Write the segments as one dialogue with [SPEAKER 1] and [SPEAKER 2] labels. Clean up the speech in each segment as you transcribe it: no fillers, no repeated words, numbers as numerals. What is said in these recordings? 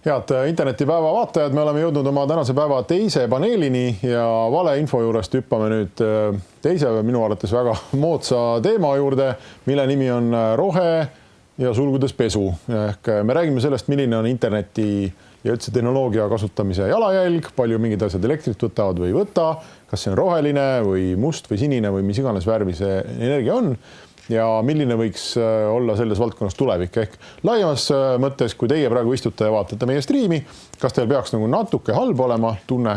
[SPEAKER 1] Head internetipäeva vaatajad, me oleme jõudnud oma tänase päeva teise paneelini ja valeinfo juurest hüppame nüüd teise minu arvates väga moodsa teema juurde, mille nimi on rohe ja sulgudes pesu. Ehk me räägime sellest, milline on interneti ja üldse tehnoloogia kasutamise jalajälg, palju mingid asjad elektrit võtavad või ei võta, kas see on roheline või must või sinine või mis iganes värvi see energia on. Ja milline võiks olla selles valdkonnas tulevik ehk laiemas mõttes, kui teie praegu istute ja vaatate meie striimi, kas teil peaks nagu natuke halb olema tunne,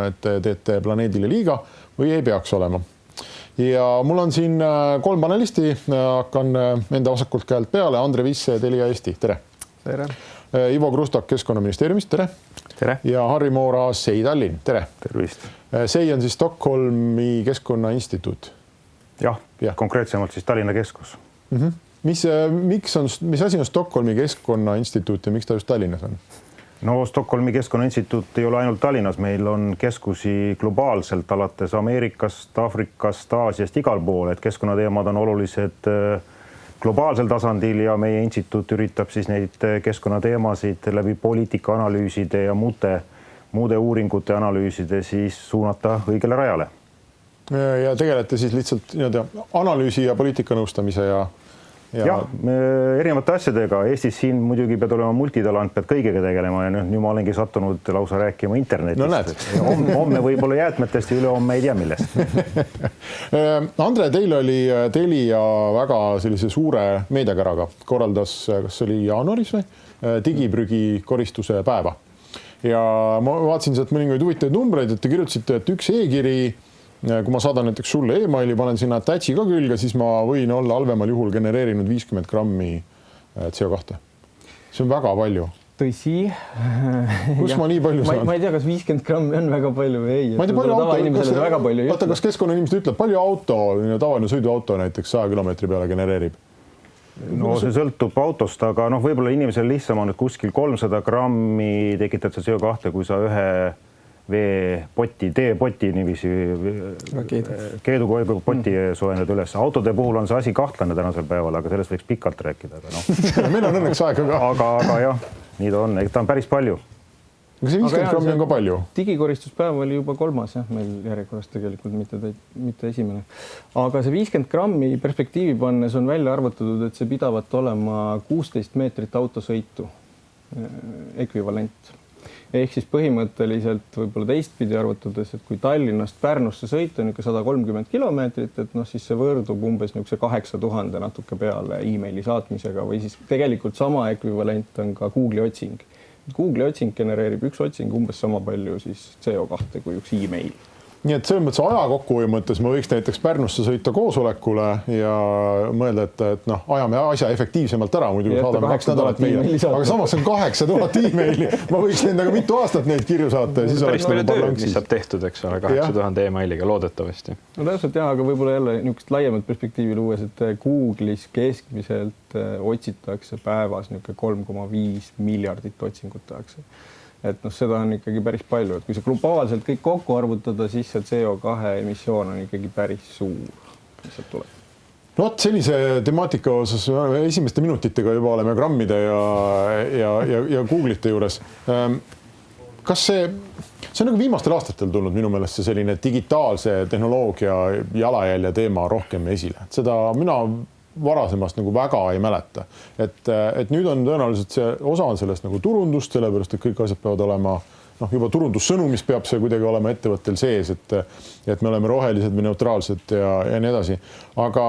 [SPEAKER 1] et teete planeedile liiga või ei peaks olema. Ja mul on siin 3 panelisti, hakkan enda vasakult käelt peale, Andre Visse, Telia Eesti, tere!
[SPEAKER 2] Tere!
[SPEAKER 1] Ivo Krustak Keskkonnaministeeriumist, tere!
[SPEAKER 2] Tere!
[SPEAKER 1] Ja Harri Moora, SEI Tallinn, tere!
[SPEAKER 2] Tervist!
[SPEAKER 1] SEI on siis Stockholmi Keskkonnainstituut.
[SPEAKER 2] Jah, konkreetsemalt siis Tallinna keskus.
[SPEAKER 1] Mis asi on Stockholmi Keskkonnainstituut ja miks ta just Tallinnas on?
[SPEAKER 2] No Stockholmi Keskkonnainstituut ei ole ainult Tallinnas, meil on keskusi globaalselt alates Ameerikast, Afrikast, Aasiast igal pool, et keskkonnateemad on olulised globaalsel tasandil ja meie instituut üritab siis neid keskkonnateemasid läbi poliitikaanalüüside ja muude uuringute analüüside siis suunata õigele rajale.
[SPEAKER 1] Ja tegelete siis lihtsalt analüüsi ja poliitikanõustamise ja...
[SPEAKER 2] Jah, erinevate asjadega. Eestis siin muidugi pead olema multitalant, pead kõigega tegelema ja nüüd ma olengi sattunud lausa rääkima internetist.
[SPEAKER 1] No näed.
[SPEAKER 2] Homme võib-olla jäätmetest ja ülehomme ei tea millest.
[SPEAKER 1] Andre, teil oli Telia väga sellise suure meediakäraga. Korraldas, kas oli jaanuaris või? Digiprügi koristuse päeva. Ja ma vaatasin sealt mõningaid huvitavaid numbreid, et te kirjutasite, et üks e-kiri, kui ma saadan näiteks sulle e-maili, panen sinna tätsi ka külge, siis ma võin olla halvemal juhul genereerinud 50 grammi CO2. See on väga palju.
[SPEAKER 3] Tõsi.
[SPEAKER 1] Kus ma nii palju saan?
[SPEAKER 3] Ma ei tea, kas 50 grammi on väga palju või ei.
[SPEAKER 1] Ma ei tea, kas keskkonnainimesed ütleb, palju tavaline sõiduauto näiteks 100 kilomeetri peale genereerib?
[SPEAKER 2] No see sõltub autost, aga võib-olla inimesel lihtsam on kuskil 300 grammi tekitad sa CO2, kui sa ühe veepoti, teepoti niiviisi keedupoti soojendad üles. Autode puhul on see asi kahtlane tänasel päeval, aga sellest võiks pikalt rääkida.
[SPEAKER 1] Meil on õnneks aega ka.
[SPEAKER 2] Aga jah, nii ta on. Ta on päris palju.
[SPEAKER 1] Aga see 50 grammi on ka palju.
[SPEAKER 3] Digikoristuspäev oli juba 3. meil järjekorras tegelikult, mitte esimene. Aga see 50 grammi perspektiivi pannes on välja arvutatud, et see pidavat olema 16 meetrit autosõitu ekvivalent. Ehk siis põhimõtteliselt võib-olla teistpidi arvutades, et kui Tallinnast Pärnusse sõita 130 kilomeetrit, et siis see võrdub umbes 8000 natuke peale e-maili saatmisega või siis tegelikult sama ekvivalent on ka Google'i otsing. Google'i otsing genereerib üks otsing umbes sama palju siis CO2 kui üks e-mail.
[SPEAKER 1] Nii et selles mõttes aja kokkuhoiu mõttes ma võiks näiteks Pärnusse sõita koosolekule ja mõelda, et ajame asja efektiivsemalt ära, muidu saadame 2 nädalat meile. Aga samas on 8000 e-maili. Ma võiks nendaga mitu aastat neid kirju saata ja siis oleks nagu
[SPEAKER 4] parlanksis. Mis saab tehtud, eks ole, 8000 e-mailiga loodetavasti.
[SPEAKER 3] No täpselt jah, aga võib-olla jälle niisugust laiemat perspektiivi luues, et Google'is keskmiselt otsitakse päevas 3,5 miljardit otsingut tehakse. Et seda on ikkagi päris palju, et kui see globaalselt kõik kokku arvutada, siis see CO2 emissioon on ikkagi päris suur, mis sealt tuleb.
[SPEAKER 1] No sellise temaatika osas esimeste minutitega juba oleme grammide ja Google'ite juures. Kas see on nagu viimastel aastatel tulnud minu meelest see selline digitaalse tehnoloogia jalajälje teema rohkem esile. Seda mina varasemast nagu väga ei mäleta. Et nüüd on tõenäoliselt see osa on sellest nagu turundust, sellepärast, et kõik asjad peavad olema juba turundussõnumis peab see kuidagi olema ettevõttel sees, et me oleme rohelised või neutraalsed ja nii edasi. Aga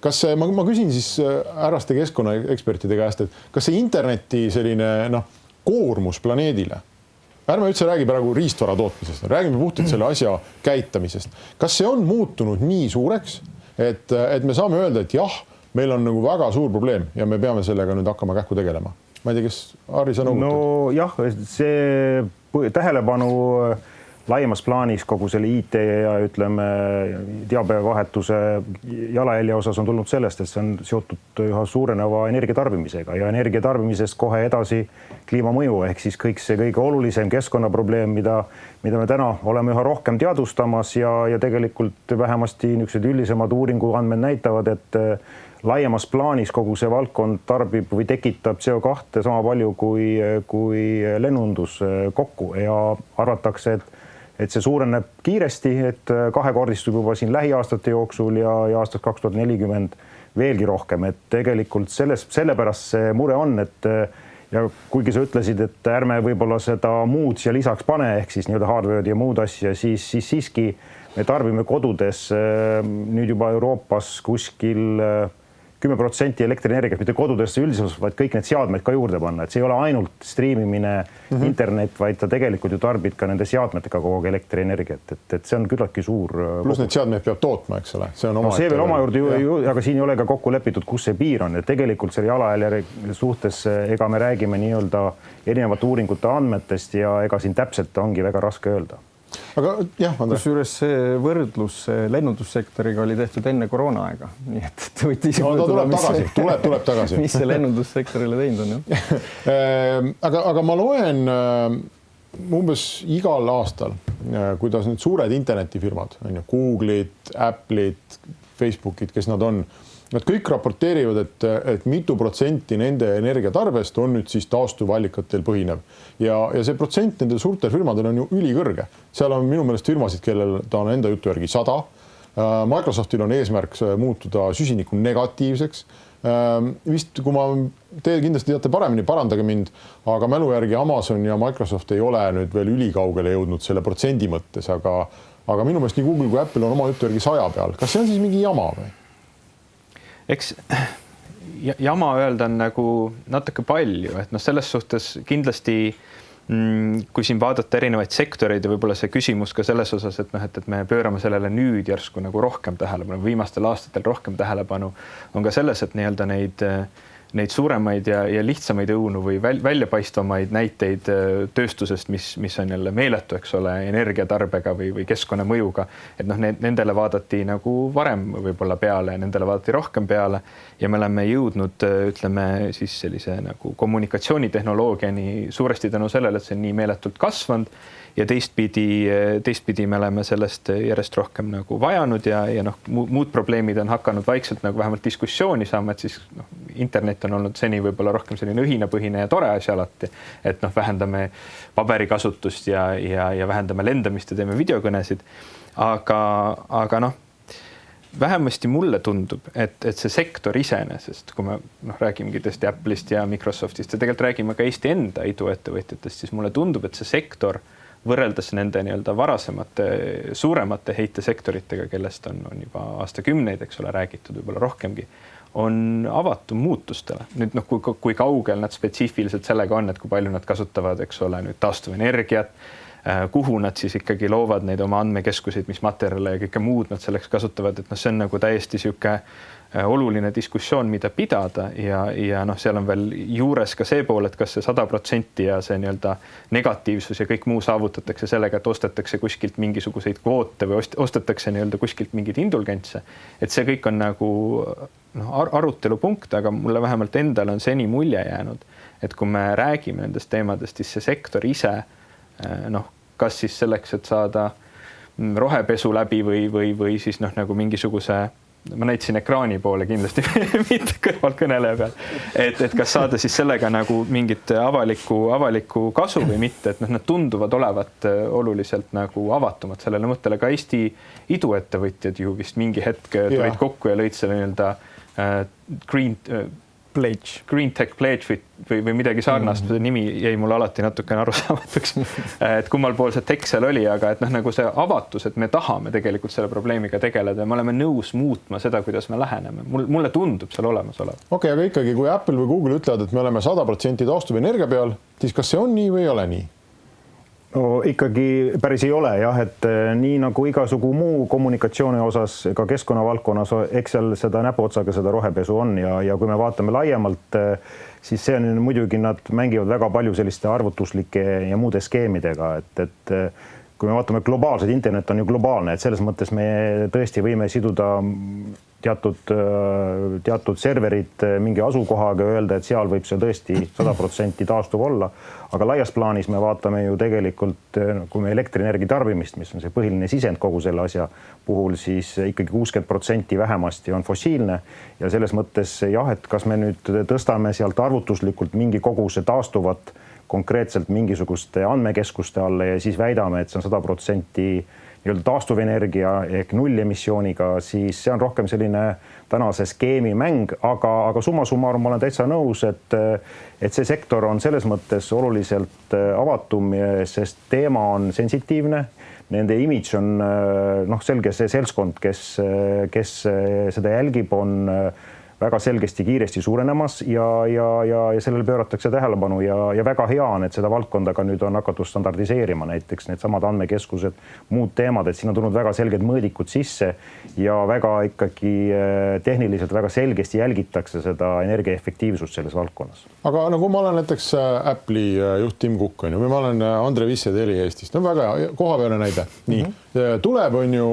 [SPEAKER 1] kas ma küsin siis äraste keskkonnaekspertide käest, et kas see interneti selline koormus planeedile, ärme üldse räägi praegu riistvara tootmisest, räägime puhtalt selle asja käitamisest. Kas see on muutunud nii suureks, et me saame öelda, et jah, meil on nagu väga suur probleem ja me peame sellega nüüd hakkama kähku tegelema. Ma ei tea, kes Harri sa nõutad?
[SPEAKER 2] No jah, see tähelepanu laiemas plaanis kogu selle IT ja ütleme teabevahetuse jalajälje osas on tulnud sellest, et see on seotud üha suureneva energiatarbimisega ja energiatarbimisest kohe edasi kliimamõju ehk siis kõik see kõige olulisem keskkonnaprobleem, mida me täna oleme üha rohkem teadvustamas ja tegelikult vähemasti niisugused üldisemad uuringuandmed näitavad, et laiemas plaanis kogu see valdkond tarbib või tekitab CO2 sama palju kui lennundus kokku ja arvatakse, et see suureneb kiiresti, et kahekordistub juba siin lähiaastate jooksul ja aastast 2040 veelgi rohkem, et tegelikult sellepärast see mure on, et ja kuigi sa ütlesid, et ärme võib-olla seda muud siia lisaks pane, ehk siis nii-öelda hardware'd ja muud asja, siis siiski me tarbime kodudes nüüd juba Euroopas kuskil 10% elektrienergiat, mitte kodudesse üldiselt, vaid kõik need seadmed ka juurde panna, et see ei ole ainult striimimine internet, vaid ta tegelikult ju tarbib ka nende seadmetega kogu aeg elektrienergiat, et see on küllaltki suur.
[SPEAKER 1] Pluss need seadmeid peab tootma, eks ole. See on
[SPEAKER 2] see veel oma juurde, aga siin ei ole ka kokku lepitud, kus see piir on, et tegelikult selle jalajälje suhtes ega me räägime nii-öelda erinevate uuringute andmetest ja ega siin täpselt ongi väga raske öelda.
[SPEAKER 1] Aga jah, Andres.
[SPEAKER 3] Kusjuures see võrdlus lennundussektoriga oli tehtud enne koroona aega, nii et te võite ise
[SPEAKER 1] tuleb tagasi.
[SPEAKER 3] Mis see lennundussektorile teinud on, jah?
[SPEAKER 1] Aga ma loen umbes igal aastal, kuidas need suured internetifirmad, Google'id, Apple'id, Facebook'id, kes nad on, nad kõik raporteerivad, et mitu protsenti nende energiatarbest on nüüd siis taastuvallikatel põhinev. Ja see protsent nendel suurtel firmadel on ju ülikõrge. Seal on minu meelest firmasid, kellel ta on enda jutu järgi 100. Microsoftil on eesmärk muutuda süsiniku negatiivseks. Vist, kui te kindlasti teate paremini, parandage mind, aga mälu järgi Amazon ja Microsoft ei ole nüüd veel ülikaugele jõudnud selle protsendi mõttes, aga minu meelest nii Google kui Apple on oma jutu järgi 100 peal. Kas see on siis mingi jama või?
[SPEAKER 4] Eks jama öelda on nagu natuke palju, et selles suhtes kindlasti, kui siin vaadata erinevaid sektoreid ja võib-olla see küsimus ka selles osas, et me pöörame sellele nüüd järsku nagu rohkem tähelepanu, viimastel aastatel rohkem tähelepanu, on ka selles, et nii-öelda neid suuremaid ja lihtsamaid õunu või väljapaistvamaid näiteid tööstusest, mis on jälle meeletu, eks ole, energiatarbega või keskkonnamõjuga, et nendele vaadati nagu varem võib-olla peale, nendele vaadati rohkem peale ja me oleme jõudnud, ütleme siis sellise nagu kommunikatsioonitehnoloogiani suuresti tänu sellele, et see on nii meeletult kasvanud ja teistpidi me oleme sellest järjest rohkem nagu vajanud ja muud probleemid on hakanud vaikselt nagu vähemalt diskussiooni saama, et siis internet on olnud seni võib-olla rohkem selline õhinapõhine ja tore asja alati, et vähendame paberikasutust ja vähendame lendamist ja teeme videokõnesid, aga vähemasti mulle tundub, et see sektor iseenesest, kui me räägimegi tõesti Apple'ist ja Microsoftist ja tegelikult räägime ka Eesti enda iduettevõtjatest, siis mulle tundub, et see sektor võrreldes nende nii-öelda varasemate suuremate heitesektoritega, kellest on juba aastakümneid, eks ole, räägitud võib-olla rohkemgi, on avatud muutustele. Nüüd kui kaugel nad spetsiifiliselt sellega on, et kui palju nad kasutavad, eks ole, nüüd taastuvenergiat, kuhu nad siis ikkagi loovad neid oma andmekeskuseid, mis materjale ja kõike muud nad selleks kasutavad, et see on nagu täiesti sihuke oluline diskussioon, mida pidada ja seal on veel juures ka see pool, et kas see 100% ja see nii-öelda negatiivsus ja kõik muu saavutatakse sellega, et ostetakse kuskilt mingisuguseid kvoote või ostetakse nii-öelda kuskilt mingeid indulgentse. Et see kõik on nagu arutelupunkt, aga mulle vähemalt endale on seni mulje jäänud, et kui me räägime nendest teemadest, siis see sektor ise, kas siis selleks, et saada rohepesu läbi või siis nagu mingisuguse, ma näitasin ekraani poole kindlasti mitte kõrvalkõneleja peal, et kas saada siis sellega nagu mingit avalikku kasu või mitte, et nad tunduvad olevat oluliselt nagu avatumad sellele mõttele. Ka Eesti iduettevõtjad ju vist mingi hetk tulid kokku ja lõid selle nii-öelda Green Tech Pledge või midagi sarnast, nimi jäi mulle alati natukene arusaamatuks, et kummal pool see tekst seal oli, aga et nagu see avatus, et me tahame tegelikult selle probleemiga tegeleda ja me oleme nõus muutma seda, kuidas me läheneme. Mulle tundub seal olemas olev.
[SPEAKER 1] Okei, aga ikkagi, kui Apple või Google ütlevad, et me oleme 100% taastuvenergia peal, siis kas see on nii või ei ole nii?
[SPEAKER 2] No ikkagi päris ei ole jah, et nii nagu igasugu muu kommunikatsiooni osas, ka keskkonnavaldkonnas, eks seal seda näpuotsaga seda rohepesu on ja kui me vaatame laiemalt, siis see on muidugi, nad mängivad väga palju selliste arvutuslike ja muude skeemidega, et kui me vaatame globaalset, internet on ju globaalne, et selles mõttes me tõesti võime siduda teatud serverid mingi asukohaga ja öelda, et seal võib see tõesti 100% taastuv olla. Aga laias plaanis me vaatame ju tegelikult, kui me elektrienergia tarbimist, mis on see põhiline sisend kogu selle asja puhul, siis ikkagi 60% vähemasti on fossiilne ja selles mõttes jah, et kas me nüüd tõstame sealt arvutuslikult mingi koguse taastuvat konkreetselt mingisuguste andmekeskuste alla ja siis väidame, et see on 100% nii-öelda taastuvenergia ehk nullemissiooniga, siis see on rohkem selline tänase skeemi mäng, aga summa summarum ma olen täitsa nõus, et see sektor on selles mõttes oluliselt avatum, sest teema on sensitiivne. Nende imidž on selge see seltskond, kes seda jälgib, on väga selgesti kiiresti suurenemas ja sellele pööratakse tähelepanu ja väga hea on, et seda valdkondaga nüüd on hakatud standardiseerima, näiteks need samad andmekeskused, muud teemad, et siin on tulnud väga selged mõõdikud sisse ja väga ikkagi tehniliselt väga selgesti jälgitakse seda energiaefektiivsust selles valdkonnas.
[SPEAKER 1] Aga kui ma olen näiteks Apple'i juht Tim Cook või ma olen Andre Visse Teli Eestist, on väga kohapeale näide. Nii, tuleb on ju,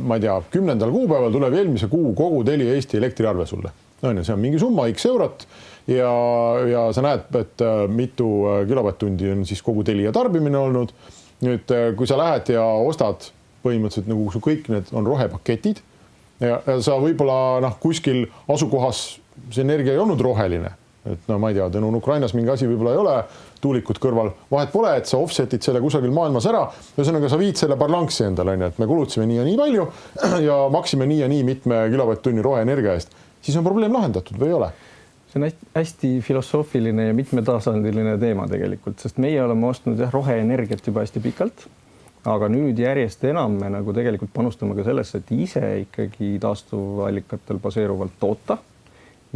[SPEAKER 1] ma ei tea, 10. kuupäeval tuleb eelmise kuu kogu Teli Eesti elektriarve sulle. See on mingi summa X eurot ja sa näed, et mitu kilovatt-tundi on siis kogu Telia tarbimine olnud. Nüüd, kui sa lähed ja ostad põhimõtteliselt nagu su kõik need on rohepaketid ja sa võib-olla kuskil asukohas see energia ei olnud roheline. Et ma ei tea, on Ukrainas mingi asi võib-olla ei ole tuulikud kõrval. Vahet pole, et sa offsetid selle kusagil maailmas ära. Ühesõnaga sa viid selle balansi endale, et me kulutsime nii ja nii palju ja maksime nii ja nii mitme kilovatt-tunni roheenergia eest. Siis on probleem lahendatud või ei ole?
[SPEAKER 3] See on hästi filosoofiline ja mitmetasandiline teema tegelikult, sest meie oleme ostnud roheenergiat juba hästi pikalt, aga nüüd järjest enam me nagu tegelikult panustame ka sellesse, et ise ikkagi taastuvallikatel baseeruvalt toota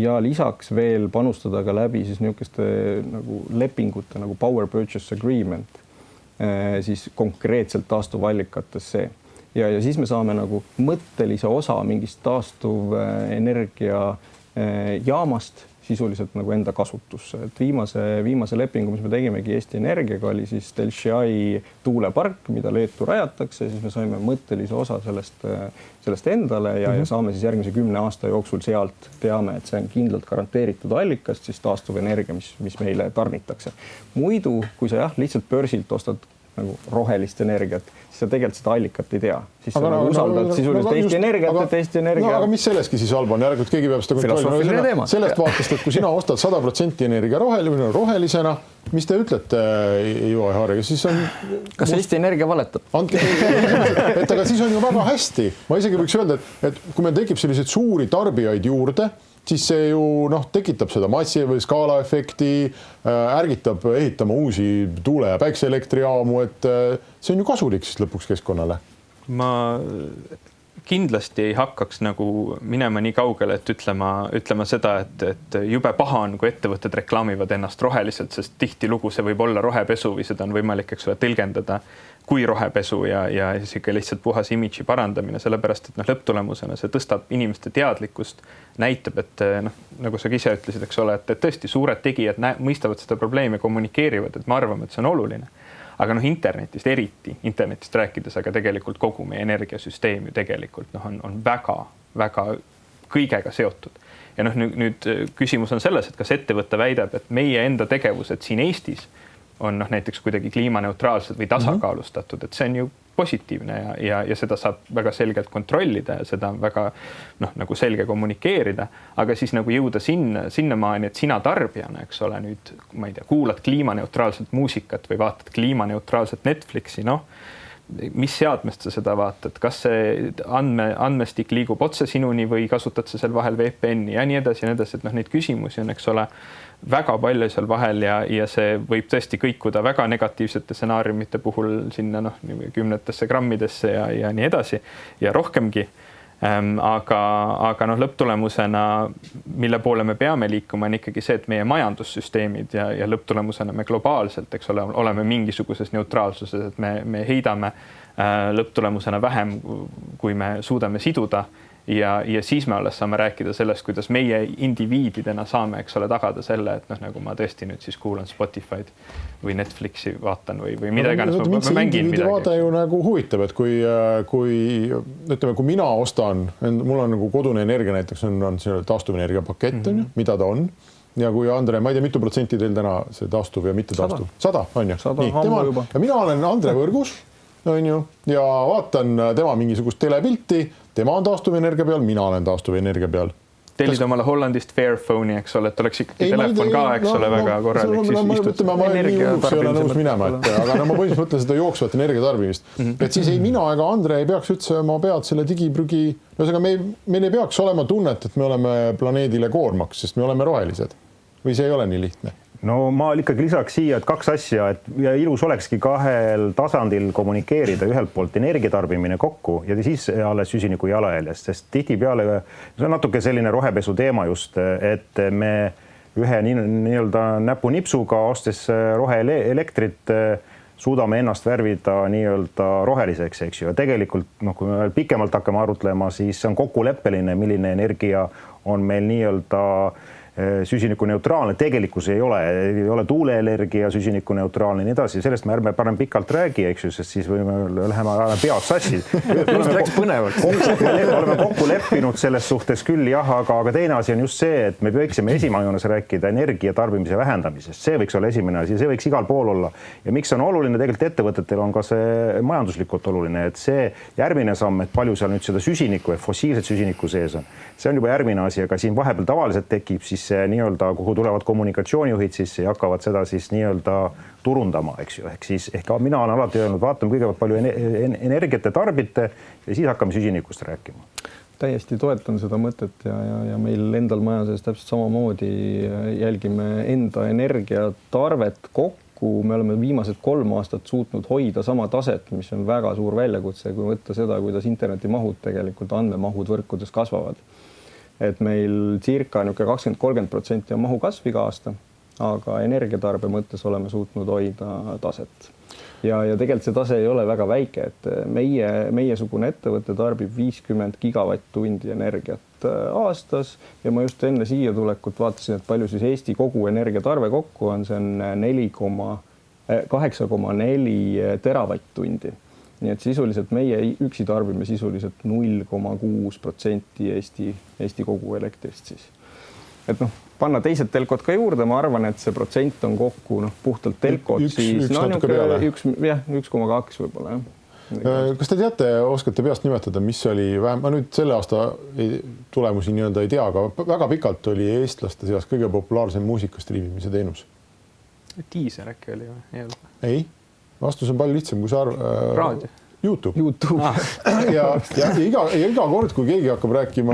[SPEAKER 3] ja lisaks veel panustada ka läbi siis niisuguste nagu lepingute nagu Power Purchase Agreement siis konkreetselt taastuvallikatesse. Ja siis me saame nagu mõttelise osa mingist taastuvenergia jaamast sisuliselt nagu enda kasutusse. Et viimase lepingu, mis me tegimegi Eesti Energiaga, oli siis Telšiai tuulepark, mida Leetu rajatakse, siis me saime mõttelise osa sellest endale ja saame siis järgmise 10 aasta jooksul sealt teame, et see on kindlalt garanteeritud allikast, siis taastuvenergia, mis meile tarnitakse. Muidu, kui sa lihtsalt börsilt ostad nagu rohelist energiat, siis sa tegelikult seda allikat ei tea. Siis sa nagu usaldad sisuliselt Eesti Energiat, et Eesti Energia...
[SPEAKER 1] aga mis selleski siis halb on? Järelikult keegi peab seda kontrollima. Sellest vaatast, et kui sina ostad 100% energia rohelisena, mis te ütlete, Ivo Haarega, siis on...
[SPEAKER 3] Kas Eesti Energia valetab?
[SPEAKER 1] Et aga siis on ju väga hästi. Ma isegi võiks öelda, et kui meil tekib selliseid suuri tarbijaid juurde, siis see ju tekitab seda massi või skaalaefekti, ärgitab ehitama uusi tuule- ja päikseelektrijaamu, et see on ju kasulik siis lõpuks keskkonnale.
[SPEAKER 4] Ma kindlasti ei hakkaks nagu minema nii kaugele, et ütlema seda, et jube paha on, kui ettevõtted reklaamivad ennast roheliselt, sest tihtilugu see võib olla rohepesu või seda on võimalik tõlgendada kui rohepesu ja isegi lihtsalt puhas imidži parandamine, sellepärast, et lõpptulemusena see tõstab inimeste teadlikkust, näitab, et nagu sa ise ütlesid, eks ole, et tõesti suured tegijad mõistavad seda probleemi ja kommunikeerivad, et me arvame, et see on oluline. Aga internetist eriti, internetist rääkides, aga tegelikult kogu meie energiasüsteem ju tegelikult on väga kõigega seotud. Ja nüüd küsimus on selles, et kas ettevõte väidab, et meie enda tegevused siin Eestis on näiteks kuidagi kliimaneutraalsed või tasakaalustatud, et see on ju positiivne ja seda saab väga selgelt kontrollida ja seda on väga nagu selge kommunikeerida, aga siis nagu jõuda sinnamaani, et sina tarbijana, eks ole, nüüd ma ei tea, kuulad kliimaneutraalset muusikat või vaatad kliimaneutraalset Netflixi, mis seadmest sa seda vaatad, kas see andmestik liigub otse sinuni või kasutad sa seal vahel VPN-i ja nii edasi, et neid küsimusi on, eks ole, väga palju seal vahel ja see võib tõesti kõikuda väga negatiivsete stsenaariumite puhul sinna 10 grammidesse ja nii edasi ja rohkemgi. Aga lõpptulemusena, mille poole me peame liikuma, on ikkagi see, et meie majandussüsteemid ja lõpptulemusena me globaalselt, eks ole, oleme mingisuguses neutraalsuses, et me heidame lõpptulemusena vähem, kui me suudame siduda ja siis me alles saame rääkida sellest, kuidas meie indiviididena saame, eks ole, tagada selle, et nagu ma tõesti nüüd siis kuulan Spotify'd või Netflixi vaatan või mida iganes.
[SPEAKER 1] Ma mängin midagi. Vaade ju nagu huvitab, et kui ütleme, kui mina ostan, mul on nagu kodune energia näiteks on see taastuvenergia pakett, mida ta on. Ja kui Andre, ma ei tea, mitu protsenti teil täna see taastuv ja mitte taastuv? 100 on ju? Ja mina olen Andre võrgus, on ju, ja vaatan tema mingisugust telepilti, tema on taastuvenergia peal, mina olen taastuvenergia peal.
[SPEAKER 4] Tellid omale Hollandist Fairphone'i, eks ole, et oleks ikkagi telefon ka, eks ole, väga korralik.
[SPEAKER 1] Ma nii hulluks ei ole nõus minema, aga ma põhimõtteliselt mõtlen seda jooksvat energiatarbimist. Et siis ei mina ega Andre ei peaks üldse oma pead selle digiprügi, meil ei peaks olema tunnet, et me oleme planeedile koormaks, sest me oleme rohelised. Või see ei ole nii lihtne?
[SPEAKER 2] No ma ikkagi lisaks siia, et 2 asja, et ja ilus olekski 2 tasandil kommunikeerida, ühelt poolt energiatarbimine kokku ja siis alles süsiniku jalajäljest, sest tihtipeale see on natuke selline rohepesu teema just, et me ühe nii-öelda näpunipsuga ostes roheelektrit suudame ennast värvida nii-öelda roheliseks, eks ju. Ja tegelikult, kui me pikemalt hakkame arutlema, siis see on kokkuleppeline, milline energia on meil nii-öelda süsinikuneutraalne, tegelikkus ei ole tuuleenergia süsinikuneutraalne nii edasi, sellest me ärme parem pikalt räägi, eks ju, sest siis läheme pead sassi.
[SPEAKER 3] Läks põnevaks.
[SPEAKER 2] Oleme kokku leppinud selles suhtes küll, jah, aga teine asi on just see, et me võiksime esimajoones rääkida energiatarbimise vähendamisest. See võiks olla esimene asi, see võiks igal pool olla. Ja miks on oluline, tegelikult ettevõtetel on ka see majanduslikult oluline, et see järgmine samm, et palju seal nüüd seda süsinikku, fossiilset süsinikku sees on. See on juba järgmine asi, aga siin vahepeal tavaliselt tekib siis nii-öelda, kuhu tulevad kommunikatsioonijuhid sisse ja hakkavad seda siis nii-öelda turundama, eks ju. Ehk mina olen alati öelnud, vaatame kõigepealt palju energiat te tarbite ja siis hakkame süsinikust rääkima.
[SPEAKER 3] Täiesti toetan seda mõtet ja meil endal majas täpselt samamoodi jälgime enda energiatarvet kokku. Me oleme viimased 3 aastat suutnud hoida sama taset, mis on väga suur väljakutse, kui võtta seda, kuidas internetimahud tegelikult, andmemahud võrkudes kasvavad. Et meil circa 20-30% on mahu kasv iga aasta, aga energiatarbe mõttes oleme suutnud hoida taset. Ja tegelikult see tase ei ole väga väike, et meiesugune ettevõte tarbib 50 gigavatt-tundi energiat aastas ja ma just enne siia tulekut vaatasin, et palju siis Eesti kogu energiatarve kokku on, see on 8,4 teravatt-tundi. Nii et sisuliselt meie üksi tarbime sisuliselt 0,6% Eesti kogu elektrist siis. Et panna teised telkod ka juurde, ma arvan, et see protsent on kokku puhtalt telkod, siis 1,2 võib-olla.
[SPEAKER 1] Kas te teate, oskate peast nimetada, mis oli vähem, ma nüüd selle aasta tulemusi nii-öelda ei tea, aga väga pikalt oli eestlaste seas kõige populaarsem muusikastriimimise teenus.
[SPEAKER 4] Diiser äkki oli või?
[SPEAKER 1] Ei. Vastus on palju lihtsam, kui sa
[SPEAKER 4] Raadio.
[SPEAKER 1] YouTube. ja iga kord, kui keegi hakkab rääkima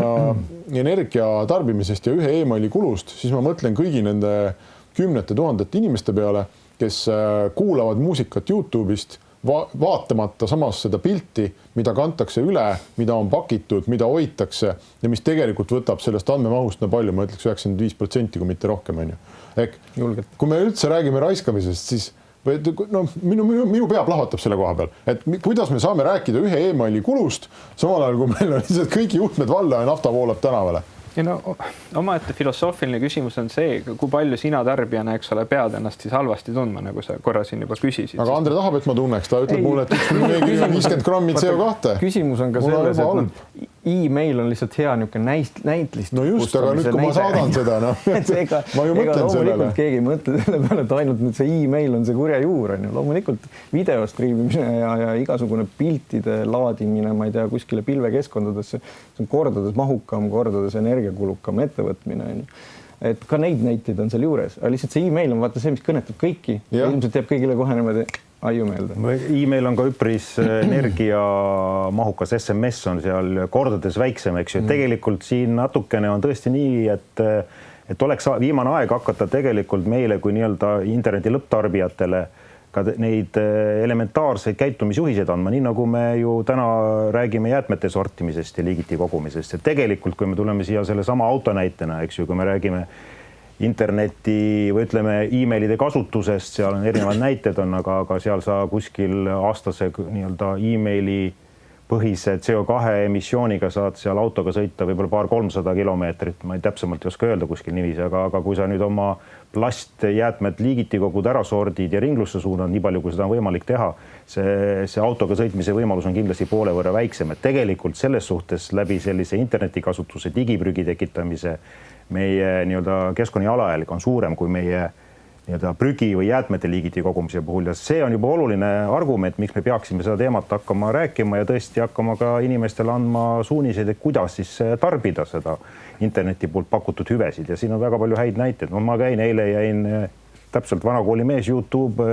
[SPEAKER 1] energia tarbimisest ja ühe e-maili kulust, siis ma mõtlen kõigi nende 10 000 inimeste peale, kes kuulavad muusikat YouTube'ist, vaatamata samas seda pilti, mida kantakse üle, mida on pakitud, mida hoitakse ja mis tegelikult võtab sellest andmemahust palju, ma ütleks 95%, kui mitte rohkem on ju. Kui me üldse räägime raiskamisest, siis minu pea plahvatab selle koha peal, et kuidas me saame rääkida ühe e-maili kulust, samal ajal kui meil on lihtsalt kõik juhtmed valla ja nafta voolab tänavale.
[SPEAKER 4] Ja omaette filosoofiline küsimus on see, kui palju sina tarbijana, eks ole, pead ennast siis halvasti tundma, nagu sa korra siin juba küsisid.
[SPEAKER 1] Aga Andre tahab, et ma tunneks, ta ütleb mulle, et 50 grammi CO2.
[SPEAKER 3] Küsimus on ka selles, et e-mail on lihtsalt hea näitlist.
[SPEAKER 1] No just, aga nüüd kui ma saadan seda, ma ju mõtlen sellele.
[SPEAKER 3] Keegi ei mõtle selle peale, et ainult nüüd see e-mail on see kurja juur. Loomulikult videostriimimine ja igasugune piltide laadimine, ma ei tea, kuskile pilvekeskkondadesse, see on kordades mahukam, kordades energiakulukam ettevõtmine. Et ka neid näiteid on seal juures, aga lihtsalt see e-mail on vaata see, mis kõnetab kõiki. Ilmselt teeb kõigile kohe niimoodi aju meelde.
[SPEAKER 2] E-mail on ka üpris energiamahukas, SMS on seal kordades väiksem, eks ju. Tegelikult siin natukene on tõesti nii, et oleks viimane aeg hakata tegelikult meile kui nii-öelda interneti lõpptarbijatele ka neid elementaarseid käitumisjuhiseid andma, nii nagu me ju täna räägime jäätmete sortimisest ja liigiti kogumisest. Et tegelikult, kui me tuleme siia selle sama auto näitena, eks ju, kui me räägime interneti või ütleme e-mailide kasutusest, seal on erinevad näited on, aga seal sa kuskil aastase nii-öelda e-maili põhise CO2 emissiooniga saad seal autoga sõita võib-olla 200-300 kilomeetrit, ma täpsemalt ei oska öelda kuskil niiviisi, aga kui sa nüüd oma plastjäätmed liigiti kogud ära sordid ja ringlusse suunad, nii palju kui seda on võimalik teha, see autoga sõitmise võimalus on kindlasti poole võrra väiksem, et tegelikult selles suhtes läbi sellise internetikasutuse digiprügi tekitamise meie nii-öelda keskkonna jalajälg on suurem kui meie nii-öelda prügi või jäätmete liigiti kogumise puhul ja see on juba oluline argument, miks me peaksime seda teemat hakkama rääkima ja tõesti hakkama ka inimestele andma suuniseid, et kuidas siis tarbida seda interneti poolt pakutud hüvesid ja siin on väga palju häid näiteid. No, ma käin, eile jäin täpselt vanakooli mees YouTube.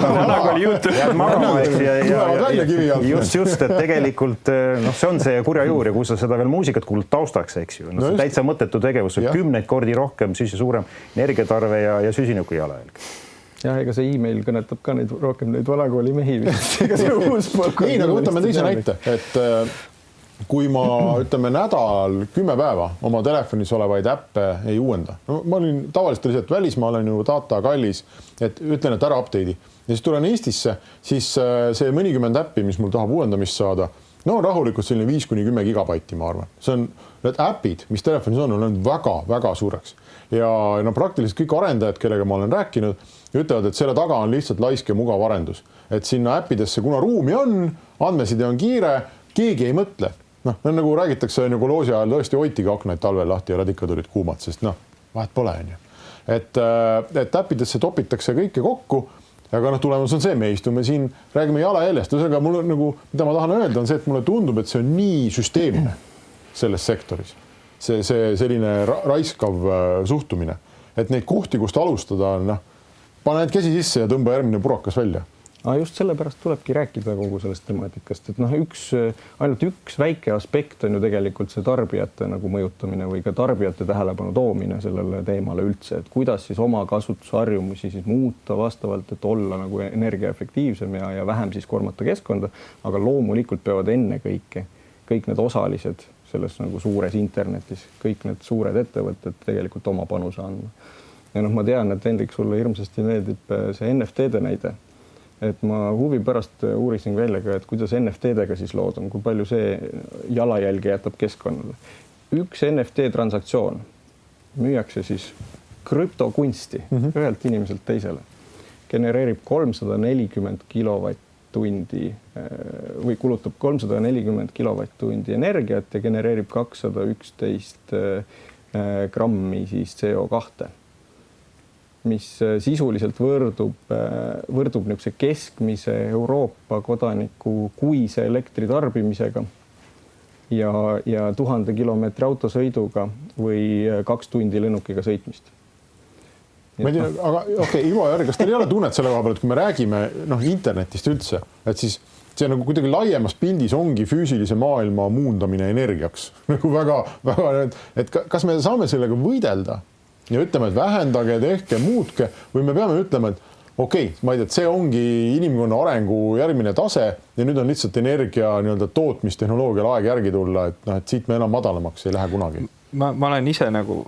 [SPEAKER 4] Vanakooli YouTube.
[SPEAKER 2] Jääd magama, just, et tegelikult see on see kurja juur ja kui sa seda veel muusikat kuulad taustaks, eks ju, see täitsa mõttetu tegevus, 10 kordi rohkem, siis suurem energiatarve ja süsiniku jalajälg.
[SPEAKER 3] Jah, ega see e-mail kõnetab ka rohkem neid vanakooli mehi. Ega see uus polk.
[SPEAKER 1] Ei, nagu võtame teise näite, et kui ma ütleme nädal 10 päeva oma telefonis olevaid äppe ei uuenda. No, ma olin tavaliselt lihtsalt välismaal, olen ju data kallis, et ütlen, et ära update'i. Ja siis tulen Eestisse, siis see mõnikümmend äppi, mis mul tahab uuendamist saada, no rahulikult selline 5-10 gigabaiti, ma arvan. See on need äpid, mis telefonis on väga-väga suureks. Ja praktiliselt kõik arendajad, kellega ma olen rääkinud, ütlevad, et selle taga on lihtsalt laisk ja mugav arendus. Et sinna äppidesse, kuna ruumi on, andmeside on kiire, keegi ei mõtle. Nagu räägitakse, nagu loosi ajal tõesti hoitigi aknaid talvel lahti ja nad ikka tulid kuumad, sest vahet pole. Et äppidesse topitakse kõike kokku, aga tulemus on see, me istume siin, räägime jalajäljest. Mulle, mida ma tahan öelda, on see, et mulle tundub, et see on nii süsteemne selles sektoris. See selline raiskav suhtumine, et neid kohti, kust alustada on, pane need käsi sisse ja tõmba järgmine purakas välja.
[SPEAKER 3] Just sellepärast tulebki rääkida kogu sellest temaatikast, et ainult üks väike aspekt on ju tegelikult see tarbijate nagu mõjutamine või ka tarbijate tähelepanu toomine sellele teemale üldse, et kuidas siis oma kasutusharjumusi siis muuta vastavalt, et olla nagu energiaefektiivsem ja vähem siis kormata keskkonda, aga loomulikult peavad enne kõik need osalised selles nagu suures internetis, kõik need suured ettevõtted tegelikult oma panuse andma. Ja ma tean, et Hendrik, sulle hirmsasti meeldib see NFT-de näide. Et ma huvi pärast uurisin välja ka, et kuidas NFT-dega siis lood on, kui palju see jalajälge jätab keskkonnale. Üks NFT transaktsioon müüakse siis krüptokunsti ühelt inimeselt teisele. Genereerib 340 kilovatt-tundi või kulutab 340 kilovatt-tundi energiat ja genereerib 211 grammi siis CO2. Mis sisuliselt võrdub niisuguse keskmise Euroopa kodaniku kuise elektritarbimisega ja 1000 kilomeetri autosõiduga või 2 tundi lennukiga sõitmist.
[SPEAKER 1] Ma ei tea, aga Ivo Järg, kas teil ei ole tunnet selle koha peal, et kui me räägime internetist üldse, et siis see nagu kuidagi laiemas pildis ongi füüsilise maailma muundamine energiaks. Nagu väga, et kas me saame sellega võidelda? Ja ütleme, et vähendage, tehke, muutke või me peame ütlema, et ma ei tea, et see ongi inimkonna arengu järgmine tase ja nüüd on lihtsalt energia tootmistehnoloogial aeg järgi tulla, et siit me enam madalamaks ei lähe kunagi.
[SPEAKER 4] Ma olen ise nagu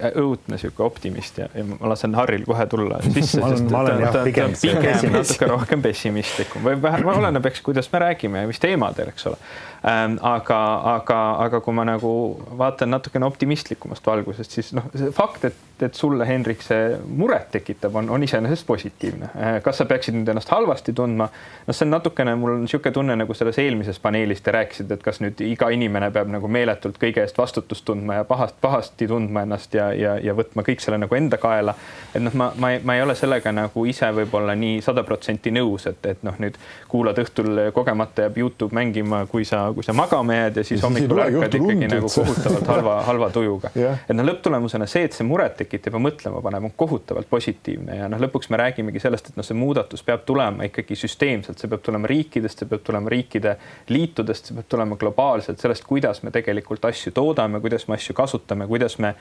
[SPEAKER 4] õudne siuke optimist ja ma lasen Harril kohe tulla sisse, sest ta on natuke rohkem pessimistlikum või vähem oleneb, kuidas me räägime ja mis teemadel, eks ole. Aga kui ma nagu vaatan natukene optimistlikumast valgusest, siis see fakt, et sulle, Hendrik, see muret tekitab, on iseenesest positiivne. Kas sa peaksid nüüd ennast halvasti tundma? See on natukene, mul on siuke tunne nagu selles eelmises paneelis te rääkisid, et kas nüüd iga inimene peab nagu meeletult kõige eest vastutust tundma ja pahasti tundma ennast ja võtma kõik selle nagu enda kaela. Et ma ei ole sellega nagu ise võib-olla nii 100% nõus, et nüüd kuulad õhtul kogemata jääb YouTube mängima, kui sa magama jääd ja siis hommikul ärkad ikkagi nagu kohutavalt halva tujuga. Et lõpptulemusena see, et see muret tekitab ja mõtlema paneb, on kohutavalt positiivne ja lõpuks me räägimegi sellest, et see muudatus peab tulema ikkagi süsteemselt, see peab tulema riikidest, see peab tulema riikide liitudest, see peab tulema globaalselt sellest, kuidas me tegelikult asju toodame, kuidas me asju kasutame, kuidas me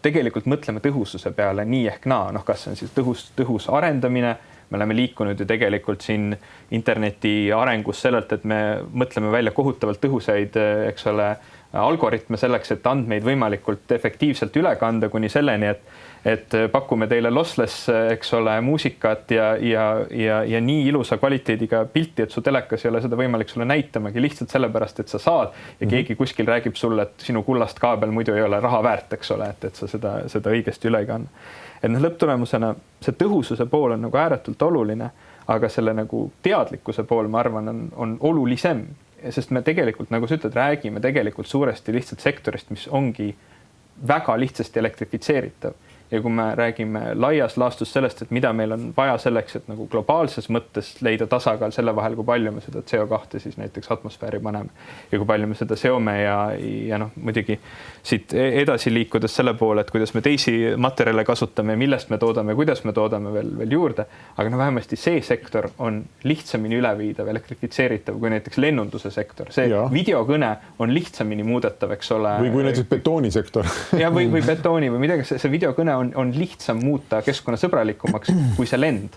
[SPEAKER 4] tegelikult mõtleme tõhususe peale nii ehk naa, kas see on siis tõhus arendamine. Me oleme liikunud ju tegelikult siin interneti arengus sellelt, et me mõtleme välja kohutavalt tõhusaid, eks ole, algoritme selleks, et andmeid võimalikult efektiivselt üle kanda kuni selleni, et pakume teile lossless, eks ole, muusikat ja nii ilusa kvaliteediga pilti, et su telekas ei ole seda võimalik sulle näitamagi lihtsalt sellepärast, et sa saad ja keegi kuskil räägib sulle, et sinu kullast kaabel muidu ei ole raha väärt, eks ole, et sa seda õigesti üle ei kanna. Et lõpptulemusena see tõhususe pool on nagu ääretult oluline, aga selle nagu teadlikkuse pool, ma arvan, on olulisem, sest me tegelikult, nagu sa ütled, räägime tegelikult suuresti lihtsalt sektorist, mis ongi väga lihtsasti elektrifitseeritav. Ja kui me räägime laias laastus sellest, et mida meil on vaja selleks, et nagu globaalses mõttes leida tasakaal selle vahel, kui palju me seda CO2 siis näiteks atmosfääri paneme ja kui palju me seda seome ja noh, muidugi siit edasi liikudes selle poole, et kuidas me teisi materjale kasutame, millest me toodame, kuidas me toodame veel juurde. Aga vähemasti see sektor on lihtsamini üleviidav, elektrifitseeritav kui näiteks lennunduse sektor. See videokõne on lihtsamini muudetav, eks ole.
[SPEAKER 1] Või kui näiteks betoonisektor.
[SPEAKER 4] Ja või betooni või midagi, see videokõne on lihtsam muuta keskkonnasõbralikumaks kui see lend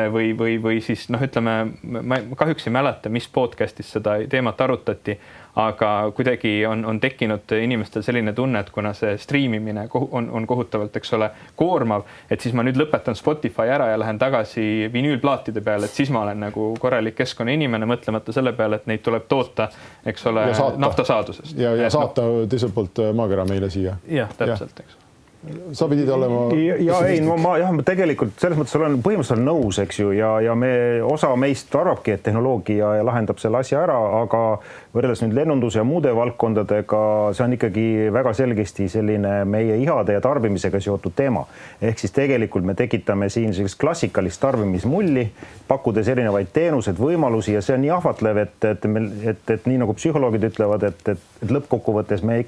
[SPEAKER 4] või siis ütleme, ma kahjuks ei mäleta, mis podcastis seda teemat arutati, aga kuidagi on tekkinud inimestel selline tunne, et kuna see striimimine on kohutavalt, eks ole, koormav, et siis ma nüüd lõpetan Spotify ära ja lähen tagasi vinüülplaatide peale, et siis ma olen nagu korralik keskkonnainimene, mõtlemata selle peale, et neid tuleb toota, eks ole, naftasaadusest.
[SPEAKER 1] Ja saata teiselt poolt maakera meile siia.
[SPEAKER 4] Jah, täpselt, eks.
[SPEAKER 1] Sa pidid olema...
[SPEAKER 2] Ma tegelikult selles mõttes olen põhimõtteliselt nõus, eks ju, ja osa meist arvabki, et tehnoloogia lahendab selle asja ära, aga võrreldes nüüd lennunduse ja muude valdkondadega, see on ikkagi väga selgesti selline meie ihade ja tarbimisega seotud teema. Ehk siis tegelikult me tekitame siin sellist klassikalist tarbimismulli, pakkudes erinevaid teenused, võimalusi ja see on nii ahvatlev, et nii nagu psühholoogid ütlevad, et lõppkokkuvõttes me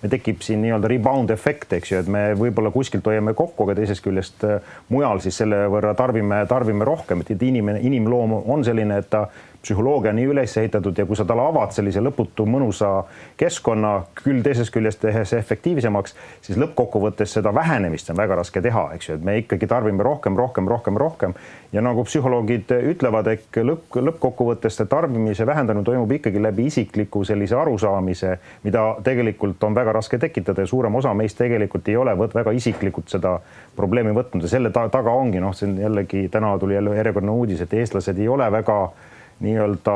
[SPEAKER 2] tekib siin nii-öelda rebound efekt, eks ju, et me võib-olla kuskilt hoiame kokku, aga teisest küljest mujal siis selle võrra tarbime rohkem, et inimloom on selline, et ta psühholoogia on nii üles ehitatud ja kui sa talle avad sellise lõputu mõnusa keskkonna, küll teisest küljest tehes efektiivsemaks, siis lõppkokkuvõttes seda vähenemist on väga raske teha, eks ju, et me ikkagi tarbime rohkem. Ja nagu psühholoogid ütlevad, et lõppkokkuvõttes tarbimise vähendamine toimub ikkagi läbi isikliku sellise arusaamise, mida tegelikult on väga raske tekitada ja suurem osa meist tegelikult ei ole väga isiklikult seda probleemi võtnud ja selle taga ongi, see on jällegi, täna tuli jälle järjekordne uudis, et eestlased ei ole väga nii-öelda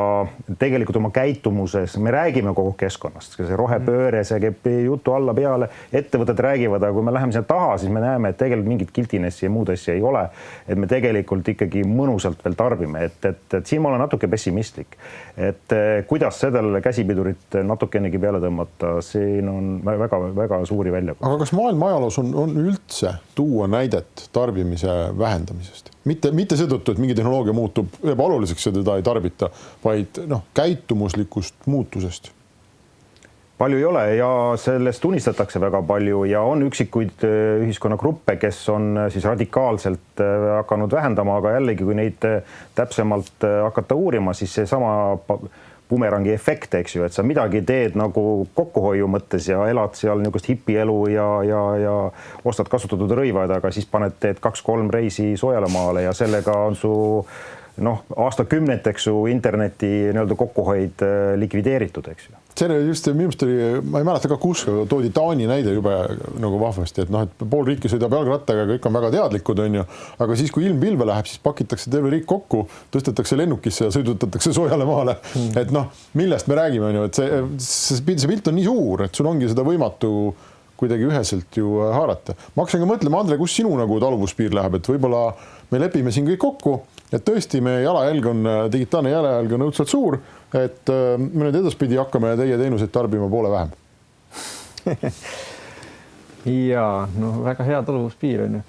[SPEAKER 2] tegelikult oma käitumuses, me räägime kogu keskkonnast, see rohepööre, see käib jutu alla peale, ettevõtted räägivad, aga kui me läheme sinna taha, siis me näeme, et tegelikult mingit kiltinessi ja muud asja ei ole, et me tegelikult ikkagi mõnusalt veel tarbime, et siin ma olen natuke pessimistlik, et kuidas sellele käsipidurit natukenegi peale tõmmata, siin on väga suuri väljakutseid.
[SPEAKER 1] Aga kas maailma ajaloos on üldse tuua näidet tarbimise vähendamisest? Mitte seetõttu, et mingi tehnoloogia muutub ebaoluliseks ja teda ei tarbita, vaid käitumuslikust muutusest.
[SPEAKER 2] Palju ei ole ja sellest unistatakse väga palju ja on üksikuid ühiskonnagruppe, kes on siis radikaalselt hakanud vähendama, aga jällegi, kui neid täpsemalt hakata uurima, siis see sama bumerangi efekt, eks ju, et sa midagi teed nagu kokkuhoiu mõttes ja elad seal niisugust hipielu ja ostad kasutatud rõivad, aga siis teed 2-3 reisi soojale maale ja sellega on su aastakümneteks su interneti nii-öelda kokkuhoid likvideeritud, eks ju.
[SPEAKER 1] See just minu meelest oli, ma ei mäleta ka kus, toodi Taani näide jube nagu vahvasti, et pool riiki sõidab jalgrattaga, kõik on väga teadlikud, on ju, aga siis, kui ilm pilve läheb, siis pakitakse terve riik kokku, tõstetakse lennukisse ja sõidutatakse soojale maale. Et millest me räägime, on ju, et see pilt on nii suur, et sul ongi seda võimatu kuidagi üheselt ju haarata. Ma hakkasin ka mõtlema, Andre, kus sinu nagu taluvuspiir läheb, et võib-olla me lepime siin kõik kokku, et tõesti meie digitaalne jalajälg on õudselt suur, et me nüüd edaspidi hakkame teie teenuseid tarbima poole vähem.
[SPEAKER 3] Jaa, väga hea taluvuspiir on ju.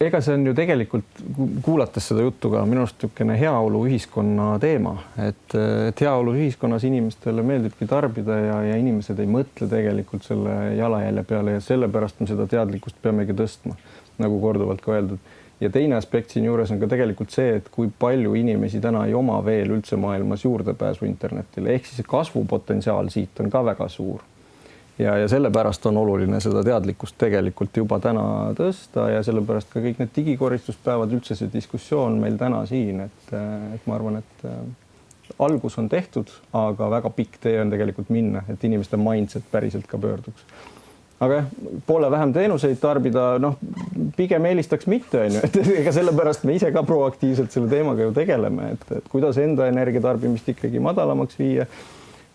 [SPEAKER 3] Ega see on ju tegelikult, kuulates seda juttu ka minu arust niisugune heaolu ühiskonna teema, et heaolu ühiskonnas inimestele meeldibki tarbida ja inimesed ei mõtle tegelikult selle jalajälje peale ja sellepärast me seda teadlikkust peamegi tõstma, nagu korduvalt ka öeldud. Ja teine aspekt siin juures on ka tegelikult see, et kui palju inimesi täna ei oma veel üldse maailmas juurdepääsu internetile, ehk siis kasvupotentsiaal siit on ka väga suur. Ja sellepärast on oluline seda teadlikkust tegelikult juba täna tõsta ja sellepärast ka kõik need digikoristuspäevad, üldse see diskussioon meil täna siin, et ma arvan, et algus on tehtud, aga väga pikk tee on tegelikult minna, et inimeste mindset päriselt ka pöörduks. Aga jah, poole vähem teenuseid tarbida, noh, pigem eelistaks mitte, on ju, et ega sellepärast me ise ka proaktiivselt selle teemaga ju tegeleme, et kuidas enda energiatarbimist ikkagi madalamaks viia.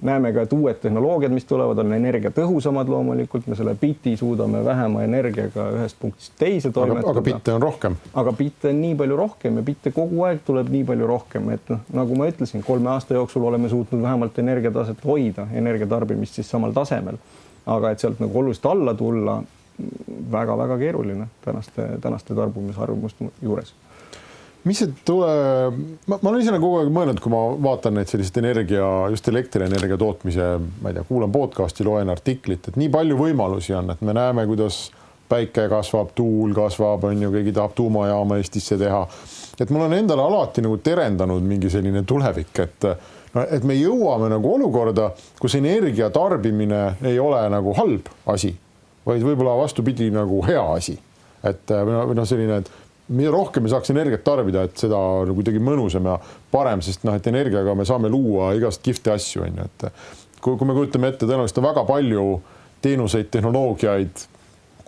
[SPEAKER 3] Näeme ka, et uued tehnoloogiad, mis tulevad, on energiatõhusamad loomulikult, me selle biti suudame vähema energiaga ühest punktist teise toimetada.
[SPEAKER 1] Aga bitte on rohkem.
[SPEAKER 3] Aga bitte on nii palju rohkem ja bitte kogu aeg tuleb nii palju rohkem, et noh, nagu ma ütlesin, 3 aasta jooksul oleme suutnud vähemalt energiataset hoida, energiatarbimist siis samal tasemel. Aga et sealt nagu oluliselt alla tulla, väga-väga keeruline tänaste tarbimisharjumuste juures.
[SPEAKER 1] Mis see ma olen ise kogu aeg mõelnud, kui ma vaatan neid sellised energia, just elektrienergia tootmise, ma ei tea, kuulan podcasti, loen artiklit, et nii palju võimalusi on, et me näeme, kuidas päike kasvab, tuul kasvab, on ju, keegi tahab tuumajaama Eestisse teha. Et mul on endale alati nagu terendanud mingi selline tulevik, et me jõuame nagu olukorda, kus energia tarbimine ei ole nagu halb asi, vaid võib-olla vastupidi nagu hea asi. Et või selline, et mida rohkem me saaks energiat tarbida, et seda nagu kuidagi mõnusam ja parem, sest et energiaga me saame luua igast kihvte asju. On ju. Et kui me kujutame ette, tõenäoliselt on väga palju teenuseid, tehnoloogiaid,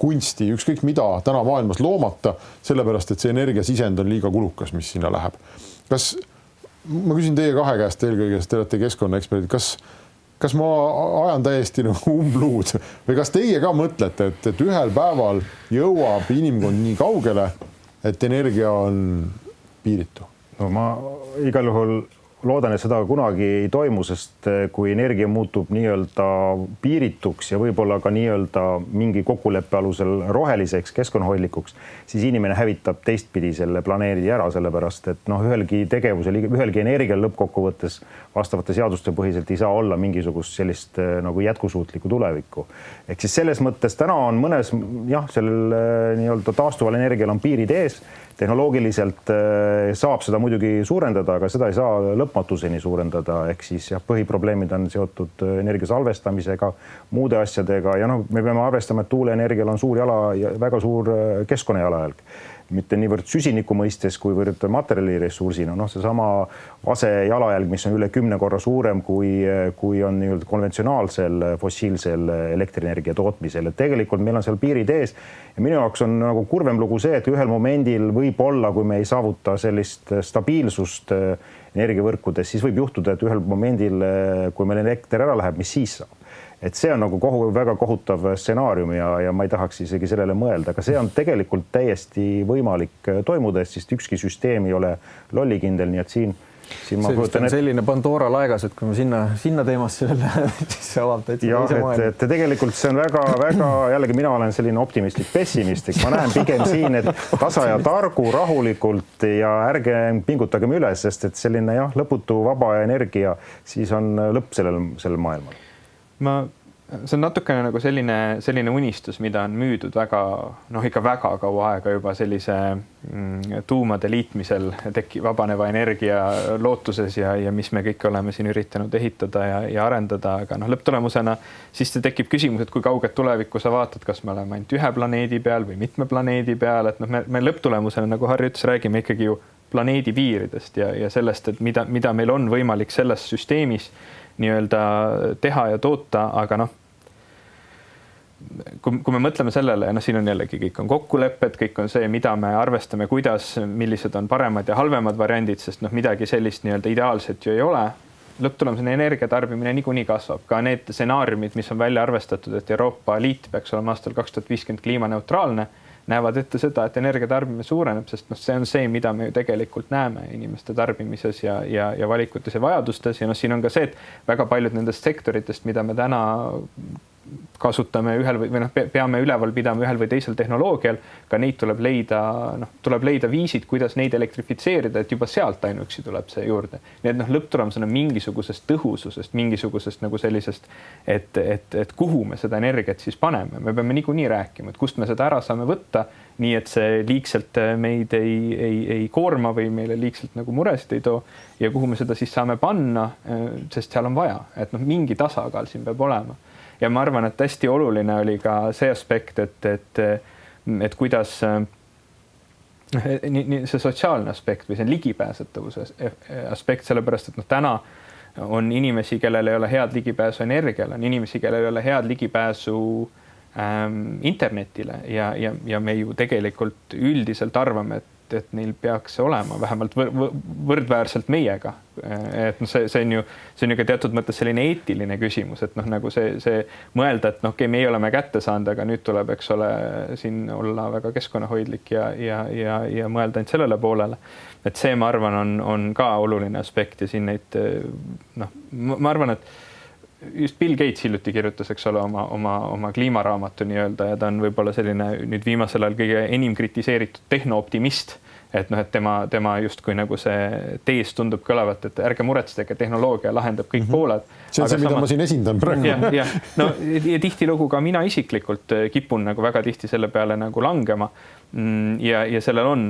[SPEAKER 1] kunsti, ükskõik mida täna maailmas loomata, sellepärast, et see energiasisend on liiga kulukas, mis sinna läheb. Ma küsin teie kahe käest eelkõige, sest te olete keskkonnaeksperdid, kas ma ajan täiesti nagu umbluud või kas teie ka mõtlete, et ühel päeval jõuab inimkond nii kaugele, et energia on piiritu?
[SPEAKER 2] No ma igal juhul loodan, et seda kunagi ei toimu, sest kui energia muutub nii-öelda piirituks ja võib-olla ka nii-öelda mingi kokkuleppe alusel roheliseks, keskkonnahoidlikuks, siis inimene hävitab teistpidi selle planeedi ära, sellepärast, et ühelgi tegevusel, ühelgi energial lõppkokkuvõttes vastavate seaduste põhiselt ei saa olla mingisugust sellist nagu jätkusuutlikku tulevikku. Ehk siis selles mõttes täna on mõnes, sellel nii-öelda taastuval energial on piirid ees, tehnoloogiliselt saab seda muidugi suurendada, aga seda ei saa lõpmatuseni suurendada, ehk siis põhiprobleemid on seotud energia salvestamisega, muude asjadega ja me peame arvestama, et tuuleenergial on väga suur keskkonnajalajälg. Mitte niivõrd süsiniku mõistes, kuivõrd materjaliressursina. Seesama ase jalajälg, mis on üle 10 korra suurem, kui on nii-öelda konventsionaalsel fossiilsel elektrienergia tootmisel. Et tegelikult meil on seal piirid ees ja minu jaoks on nagu kurvem lugu see, et ühel momendil võib olla, kui me ei saavuta sellist stabiilsust energiavõrkudes, siis võib juhtuda, et ühel momendil, kui meil elekter ära läheb, mis siis saab? Et see on nagu väga kohutav stsenaarium ja ma ei tahaks isegi sellele mõelda, aga see on tegelikult täiesti võimalik toimuda, sest ükski süsteem ei ole lollikindel, nii et siin ma
[SPEAKER 5] kujutan selline Pandora laegas, et kui me sinna teemasse siis see avab täitsa teise maailma.
[SPEAKER 2] Et tegelikult see on väga, jällegi mina olen selline optimistlik pessimistlik, ma näen pigem siin, et tasa ja targu rahulikult ja ärge pingutagem üles, sest et selline lõputu vaba energia, siis on lõpp sellel maailmal.
[SPEAKER 4] See on natukene nagu selline unistus, mida on müüdud ikka väga kaua aega juba sellise tuumade liitmisel vabaneva energia lootuses ja mis me kõik oleme siin üritanud ehitada ja arendada, aga lõpptulemusena siis tekib küsimus, et kui kaugelt tulevikku sa vaatad, kas me oleme ainult ühe planeedi peal või mitme planeedi peal, et me lõpptulemusena, nagu Harri ütles, räägime ikkagi ju planeedi piiridest ja sellest, et mida meil on võimalik selles süsteemis nii-öelda teha ja toota, aga kui me mõtleme sellele, siin on jällegi kõik on kokkulepped, kõik on see, mida me arvestame, kuidas, millised on paremad ja halvemad variandid, sest midagi sellist nii-öelda ideaalset ju ei ole. Lõpptulemusena energiatarbimine niikuinii kasvab. Ka need stsenaariumid, mis on välja arvestatud, et Euroopa Liit peaks olema aastal 2050 kliimaneutraalne, näevad ette seda, et energiatarbimine suureneb, sest see on see, mida me ju tegelikult näeme inimeste tarbimises ja valikutes ja vajadustes. Ja siin on ka see, et väga paljud nendest sektoritest, mida me täna kasutame peame üleval pidama ühel või teisel tehnoloogial, ka neid tuleb leida viisid, kuidas neid elektrifitseerida, et juba sealt ainuüksi tuleb see juurde. Nii et lõpptulemusena mingisugusest tõhususest, mingisugusest nagu sellisest, et kuhu me seda energiat siis paneme. Me peame niikuinii rääkima, et kust me seda ära saame võtta, nii et see liigselt meid ei koorma või meile liigselt nagu muresid ei too ja kuhu me seda siis saame panna, sest seal on vaja, et mingi tasakaal siin peab olema. Ja ma arvan, et hästi oluline oli ka see aspekt, et kuidas see sotsiaalne aspekt või see ligipääsetavuse aspekt, sellepärast et täna on inimesi, kellel ei ole head ligipääsu energiale, on inimesi, kellel ei ole head ligipääsu internetile ja me ju tegelikult üldiselt arvame, et neil peaks olema vähemalt võrdväärselt meiega. Et see on ju ka teatud mõttes selline eetiline küsimus, et nagu see mõelda, et okei, meie oleme kätte saanud, aga nüüd tuleb, eks ole, siin olla väga keskkonnahoidlik ja mõelda ainult sellele poolele. Et see, ma arvan, on ka oluline aspekt ja siin neid, ma arvan, et just Bill Gates hiljuti kirjutas, eks ole, oma kliimaraamatu nii-öelda ja ta on võib-olla selline nüüd viimasel ajal kõige enim kritiseeritud tehnooptimist, et tema justkui nagu see tees tundub kõlevat, et ärge muretsege, tehnoloogia lahendab kõik pooled.
[SPEAKER 1] See on see, mida ma siin esindan praegu.
[SPEAKER 4] Ja tihtilugu ka mina isiklikult kipun nagu väga tihti selle peale nagu langema ja sellel on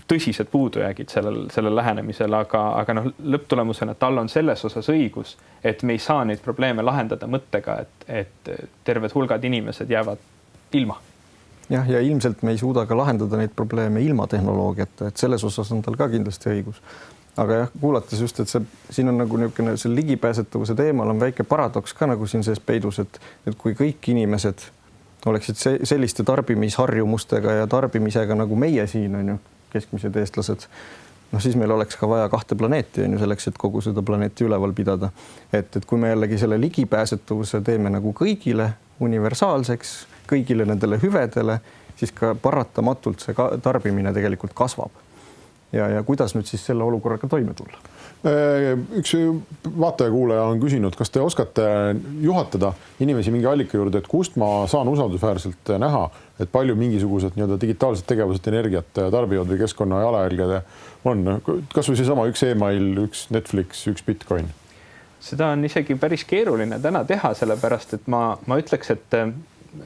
[SPEAKER 4] tõsised puudujäägid sellel lähenemisel, aga lõpptulemusena tal on selles osas õigus, et me ei saa neid probleeme lahendada mõttega, et terved hulgad inimesed jäävad ilma.
[SPEAKER 3] Jah, ja ilmselt me ei suuda ka lahendada neid probleeme ilma tehnoloogiata, et selles osas on tal ka kindlasti õigus. Aga jah, kuulates just, et siin on nagu niisugune see ligipääsetavuse teemal on väike paradoks ka nagu siin sees peidus, et kui kõik inimesed oleksid selliste tarbimisharjumustega ja tarbimisega nagu meie siin on ju, keskmised eestlased, siis meil oleks ka vaja 2 planeeti on ju selleks, et kogu seda planeeti üleval pidada. Et kui me jällegi selle ligipääsetavuse teeme nagu kõigile universaalseks, kõigile nendele hüvedele, siis ka paratamatult see tarbimine tegelikult kasvab. Ja kuidas nüüd siis selle olukorraga toime tulla?
[SPEAKER 1] Üks vaataja-kuulaja on küsinud, kas te oskate juhatada inimesi mingi allika juurde, et kust ma saan usaldusväärselt näha, et palju mingisugused digitaalsed tegevused energiat tarbivad või keskkonna jalajälgede on? Kas või seesama üks email, üks Netflix, üks Bitcoin?
[SPEAKER 4] Seda on isegi päris keeruline täna teha, sellepärast et ma ütleks, et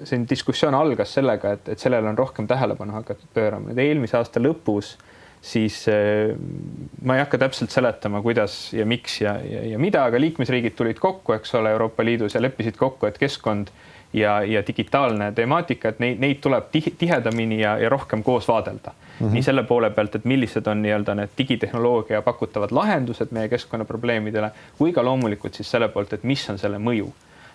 [SPEAKER 4] see diskussioon algas sellega, et sellele on rohkem tähelepanu hakatud pöörama. Eelmise aasta lõpus siis ma ei hakka täpselt seletama, kuidas ja miks ja mida, aga liikmesriigid tulid kokku, eks ole, Euroopa Liidus ja leppisid kokku, et keskkond ja digitaalne temaatika, et neid tuleb tihedamini ja rohkem koos vaadelda. Nii selle poole pealt, et millised on nii-öelda need digitehnoloogia pakutavad lahendused meie keskkonnaprobleemidele, kui ka loomulikult siis selle poolt, et mis on selle mõju.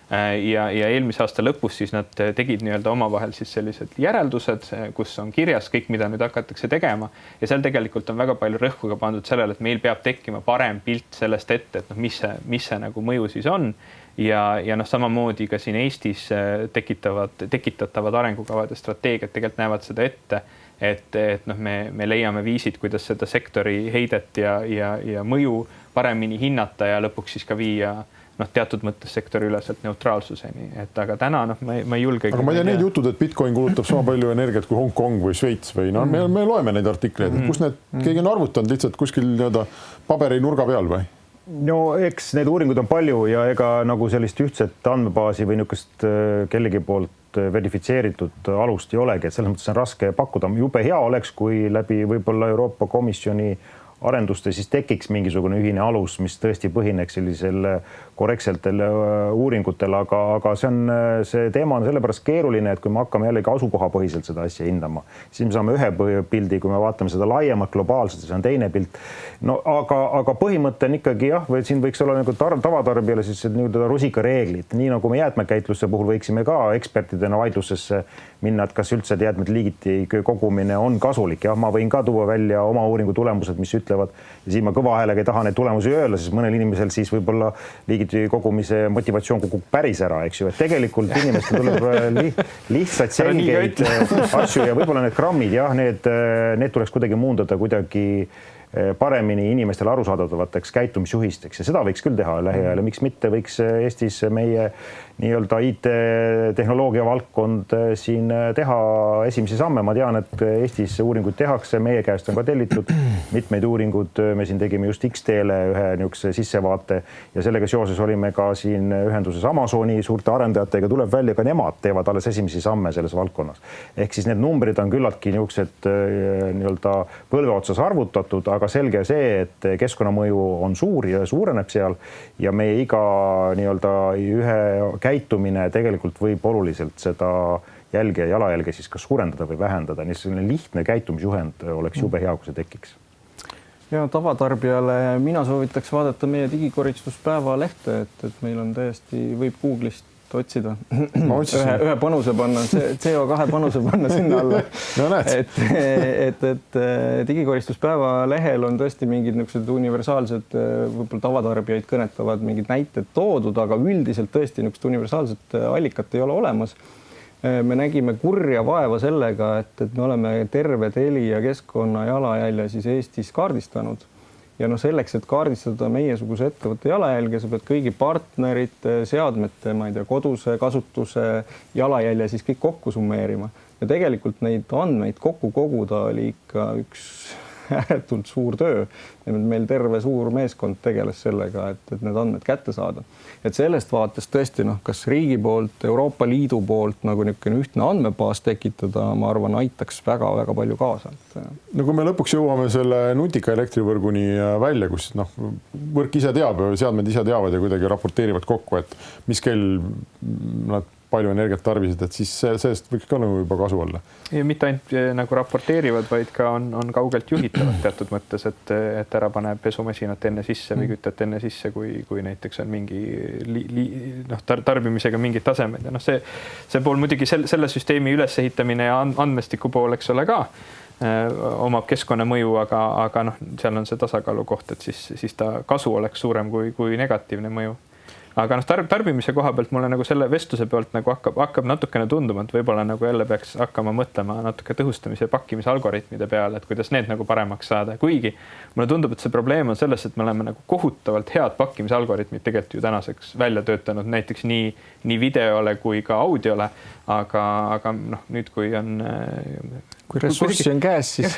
[SPEAKER 4] Ja eelmise aasta lõpus siis nad tegid nii-öelda omavahel siis sellised järeldused, kus on kirjas kõik, mida nüüd hakatakse tegema ja seal tegelikult on väga palju rõhku ka pandud sellele, et meil peab tekkima parem pilt sellest ette, et mis see nagu mõju siis on ja samamoodi ka siin Eestis tekitatavad arengukavad ja strateegiad tegelikult näevad seda ette, et me leiame viisid, kuidas seda sektori heidet ja mõju paremini hinnata ja lõpuks siis ka viia teatud mõttes sektori üleselt neutraalsuseni, et aga täna ma ei julge.
[SPEAKER 1] Aga ma ei tea need jutud, et Bitcoin kulutab sama palju energiat kui Hong Kong või Šveits või me loeme neid artikleid, kus keegi on arvutanud lihtsalt kuskil paberi nurga peal või?
[SPEAKER 2] No eks need uuringud on palju ja ega nagu sellist ühtset andmebaasi või niisugust kellegi poolt verifitseeritud alust ei olegi, et selles mõttes on raske pakkuda. Jube hea oleks, kui läbi võib-olla Euroopa Komisjoni arenduste siis tekiks mingisugune ühine alus, mis tõesti põhineks sellisel korrektsetel uuringutel, aga see teema on sellepärast keeruline, et kui me hakkame jällegi asukohapõhiselt seda asja hindama, siis me saame ühe pildi, kui me vaatame seda laiemalt globaalselt, see on teine pilt. No aga põhimõte on ikkagi jah, või siin võiks olla nagu tavatarbijale siis rusikareeglid, nii nagu me jäätmekäitlusse puhul võiksime ka ekspertidena vaidlusesse minna, et kas üldse jäätmed liigiti kogumine on kasulik. Ja ma võin ka tuua välja oma uuringu tulemused, mis ütlevad, ja siin ma kõva häälega ei taha neid tulemusi öelda, siis mõnel inimesel siis võib-olla liigiti kogumise motivatsioon kukub päris ära, eks ju, et tegelikult inimestel tuleb lihtsalt selgeid asju ja võib-olla need grammid, jah, need tuleks kuidagi muundada kuidagi paremini inimestele arusaadavateks käitumisjuhisteks ja seda võiks küll teha lähiajal. Miks mitte võiks Eestis meie nii-öelda IT-tehnoloogia valdkond siin teha esimesi samme. Ma tean, et Eestis uuringuid tehakse, meie käest on ka tellitud mitmeid uuringud. Me siin tegime just X-teele ühe niisuguse sissevaate ja sellega seoses olime ka siin ühenduses Amazoni suurte arendajatega. Tuleb välja, ka nemad teevad alles esimesi samme selles valdkonnas. Ehk siis need numbrid on küllaltki niisugused nii-öelda põlve otsas arvutatud, aga selge see, et keskkonnamõju on suur ja suureneb seal ja meie iga nii-öelda ühe käitumine tegelikult võib oluliselt seda jälge ja jalajälge siis kas suurendada või vähendada. Nii selline lihtne käitumisjuhend oleks jube hea, kui see tekiks.
[SPEAKER 3] Ja tavatarbijale mina soovitaks vaadata meie digikoristuspäeva lehte, et meil on täiesti, võib Google'ist otsida. Ühe panuse panna, CO2 panuse panna sinna alla.
[SPEAKER 1] No,
[SPEAKER 3] et digikoristuspäeva lehel on tõesti mingid niisugused universaalsed, võib-olla tavatarbijaid kõnetavad mingid näited toodud, aga üldiselt tõesti niisugust universaalset allikat ei ole olemas. Me nägime kurja vaeva sellega, et me oleme terve teli- ja keskkonna jalajälje siis Eestis kaardistanud. Ja selleks, et kaardistada meiesuguse ettevõtte jalajälge, sa pead kõigi partnerite, seadmete, ma ei tea, koduse kasutuse jalajälje siis kõik kokku summeerima. Ja tegelikult neid andmeid kokku koguda oli ikka üks ääretult suur töö. Meil terve suur meeskond tegeles sellega, et need andmed kätte saada. Et sellest vaatest tõesti, kas riigi poolt, Euroopa Liidu poolt nagu niisugune ühtne andmebaas tekitada, ma arvan, aitaks väga-väga palju kaasa.
[SPEAKER 1] No kui me lõpuks jõuame selle nutika elektrivõrguni välja, kus võrk ise teab, seadmed ise teavad ja kuidagi raporteerivad kokku, et mis kell nad palju energiat tarbisid, et siis sellest võiks ka nagu juba kasu olla.
[SPEAKER 4] Ja mitte ainult nagu raporteerivad, vaid ka on kaugelt juhitavad teatud mõttes, et ära pane pesumasinat enne sisse või kütad enne sisse, kui näiteks on mingi tarbimisega mingid tasemed. Ja see pool muidugi selle süsteemi ülesehitamine ja andmestiku pool, eks ole ka, omab keskkonnamõju, aga seal on see tasakaalu koht, et siis ta kasu oleks suurem kui negatiivne mõju. Aga tarbimise koha pealt mulle nagu selle vestluse pealt nagu hakkab natukene tunduma, et võib-olla nagu jälle peaks hakkama mõtlema natuke tõhustamise ja pakkimise algoritmide peale, et kuidas need nagu paremaks saada. Kuigi mulle tundub, et see probleem on selles, et me oleme nagu kohutavalt head pakkimise algoritmid tegelikult ju tänaseks välja töötanud näiteks nii videole kui ka audiole, aga nüüd kui on
[SPEAKER 3] kui ressurssi on käes, siis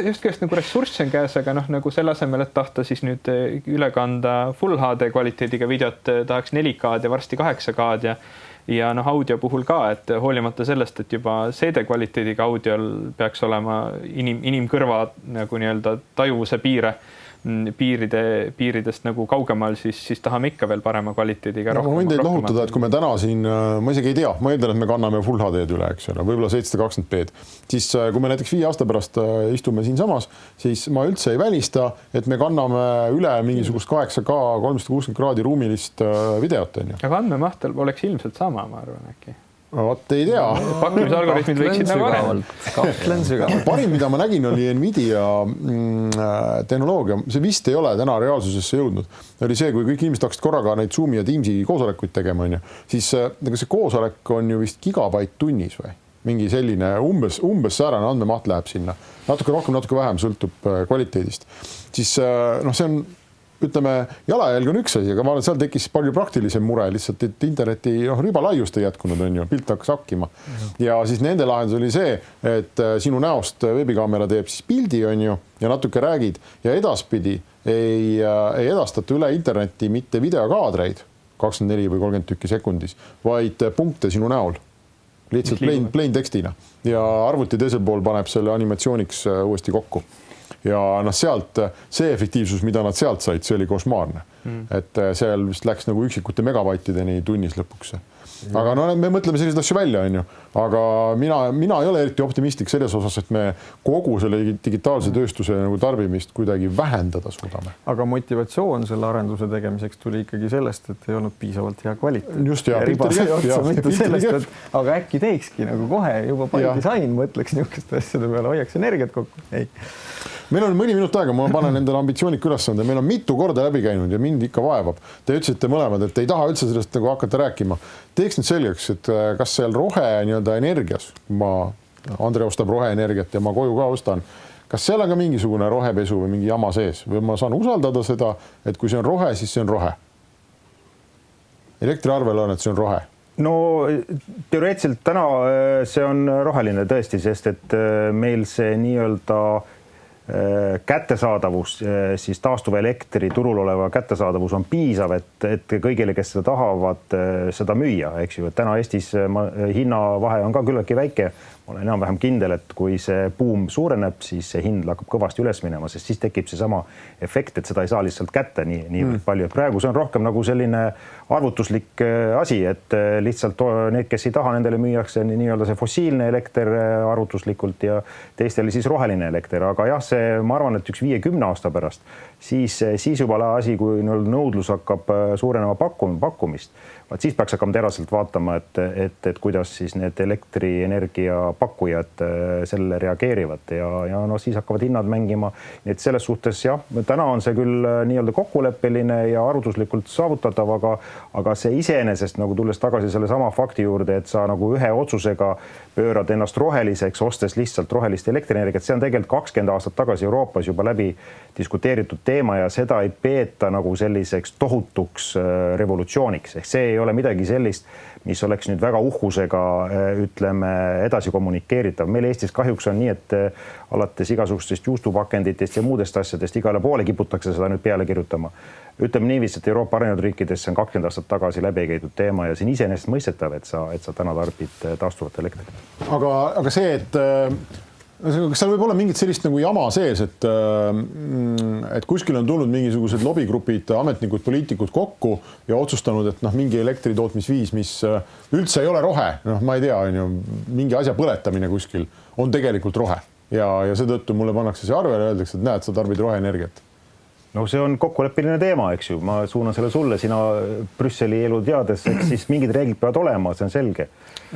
[SPEAKER 4] just käest nagu ressurssi on käes, aga nagu selle asemel, et tahta siis nüüd üle kanda Full HD kvaliteediga videot, tahaks 4K-d ja varsti 8K-d ja audio puhul ka, et hoolimata sellest, et juba CD kvaliteediga audiol peaks olema inimkõrva nagu nii-öelda tajuvuse piiridest nagu kaugemal, siis tahame ikka veel parema kvaliteediga.
[SPEAKER 1] Ma võin teid lohutada, et kui me täna siin, ma isegi ei tea, ma eeldan, et me kanname Full HD-d üle, eks ole, võib-olla 720p-d, siis kui me näiteks 5 aasta pärast istume siin samas, siis ma üldse ei välista, et me kanname üle mingisugust 8K 360 kraadi ruumilist videot.
[SPEAKER 4] Aga andmemahtel oleks ilmselt sama, ma arvan äkki.
[SPEAKER 1] Vaat ei tea.
[SPEAKER 4] Pakkumisalgoritmid võiksid nagu arendada.
[SPEAKER 5] Kahtlen sügavalt.
[SPEAKER 1] Parim, mida ma nägin, oli Nvidia tehnoloogia. See vist ei ole täna reaalsusesse jõudnud. Oli see, kui kõik inimesed hakkasid korraga neid Zoomi ja Teamsi koosolekuid tegema, siis see koosolek on ju vist gigabait tunnis või? Mingi selline umbes säärane andmemaht läheb sinna. Natuke rohkem, natuke vähem sõltub kvaliteedist. Siis see on ütleme, jalajälg on üks asi, aga ma arvan, seal tekkis palju praktilisem mure lihtsalt, et interneti ribalaiust ei jätkunud, on ju, pilt hakkas hakkima. Ja siis nende lahendus oli see, et sinu näost veebikaamera teeb siis pildi, on ju, ja natuke räägid ja edaspidi ei edastata üle internetti mitte videokaadreid 24 või 30 tükki sekundis, vaid punkte sinu näol. Lihtsalt plain tekstina ja arvuti teisel pool paneb selle animatsiooniks uuesti kokku. Ja sealt see efektiivsus, mida nad sealt said, see oli košmaarne. Et seal vist läks nagu üksikute megabaitideni tunnis lõpuks. Aga me mõtleme selliseid asju välja, on ju. Aga mina ei ole eriti optimistlik selles osas, et me kogu selle digitaalse tööstuse nagu tarbimist kuidagi vähendada suudame.
[SPEAKER 5] Aga motivatsioon selle arenduse tegemiseks tuli ikkagi sellest, et ei olnud piisavalt hea kvaliteet.
[SPEAKER 1] Just ja.
[SPEAKER 5] Aga äkki teekski nagu kohe juba by design mõtleks niisugust asjade peale, hoiaks energiat kokku. Ei.
[SPEAKER 1] Meil on mõni minut aega, ma panen endale ambitsioonika ülesande. Meil on mitu korda läbi käinud ja mind ikka vaevab. Te ütlesite mõlemad, et ei taha üldse sellest nagu hakata rääkima. Teeks nüüd selgeks, et kas seal rohe nii-öelda energias, Andre ostab roheenergiat ja ma koju ka ostan, kas seal on ka mingisugune rohepesu või mingi jama sees või ma saan usaldada seda, et kui see on rohe, siis see on rohe? Elektriarvel on, et see on rohe.
[SPEAKER 2] No teoreetiliselt täna see on roheline tõesti, sest et meil see nii-öelda kättesaadavus, siis taastuvelektri turul oleva kättesaadavus on piisav, et kõigile, kes seda tahavad, seda müüa, eks ju, et täna Eestis hinnavahe on ka küllaltki väike. Ma olen enam-vähem kindel, et kui see buum suureneb, siis see hind hakkab kõvasti üles minema, sest siis tekib seesama efekt, et seda ei saa lihtsalt kätte nii palju. Praegu see on rohkem nagu selline arvutuslik asi, et lihtsalt need, kes ei taha, nendele müüakse nii-öelda see fossiilne elekter arvutuslikult ja teistele siis roheline elekter. Aga jah, ma arvan, et üks 5-10 aasta pärast, siis juba asi, kui nõudlus hakkab suurenema pakkumist, siis peaks hakkama teraselt vaatama, et kuidas siis need elektrienergia pakkujad sellele reageerivad ja siis hakkavad hinnad mängima. Nii et selles suhtes jah, täna on see küll nii-öelda kokkuleppeline ja arvutuslikult saavutatav, aga see iseenesest nagu tulles tagasi selle sama fakti juurde, et sa nagu ühe otsusega pöörad ennast roheliseks, ostes lihtsalt rohelist elektrienergiat, see on tegelikult 20 aastat tagasi Euroopas juba läbi diskuteeritud teema ja seda ei peeta nagu selliseks tohutuks revolutsiooniks. Ehk see ei ole midagi sellist, mis oleks nüüd väga uhkusega, ütleme, edasi kommunikeeritav. Meil Eestis kahjuks on nii, et alates igasugustest juustupakenditest ja muudest asjadest igale poole kiputakse seda nüüd peale kirjutama. Ütleme niiviisi, et Euroopa arenenud riikides on 20 aastat tagasi läbi käidud teema ja siin iseenesest mõistetav, et sa täna tarbid taastuvat elektrit.
[SPEAKER 1] Aga see, et kas seal võib olla mingit sellist nagu jama sees, et kuskil on tulnud mingisugused lobigrupid, ametnikud, poliitikud kokku ja otsustanud, et mingi elektritootmisviis, mis üldse ei ole rohe, ma ei tea, mingi asja põletamine kuskil on tegelikult rohe ja seetõttu mulle pannakse see arvele ja öeldakse, et näed, sa tarbid roheenergiat.
[SPEAKER 2] No see on kokkuleppiline teema, eks ju. Ma suunan selle sulle, sina Brüsseli elu teades, eks siis mingid reeglid peavad olema, see on selge.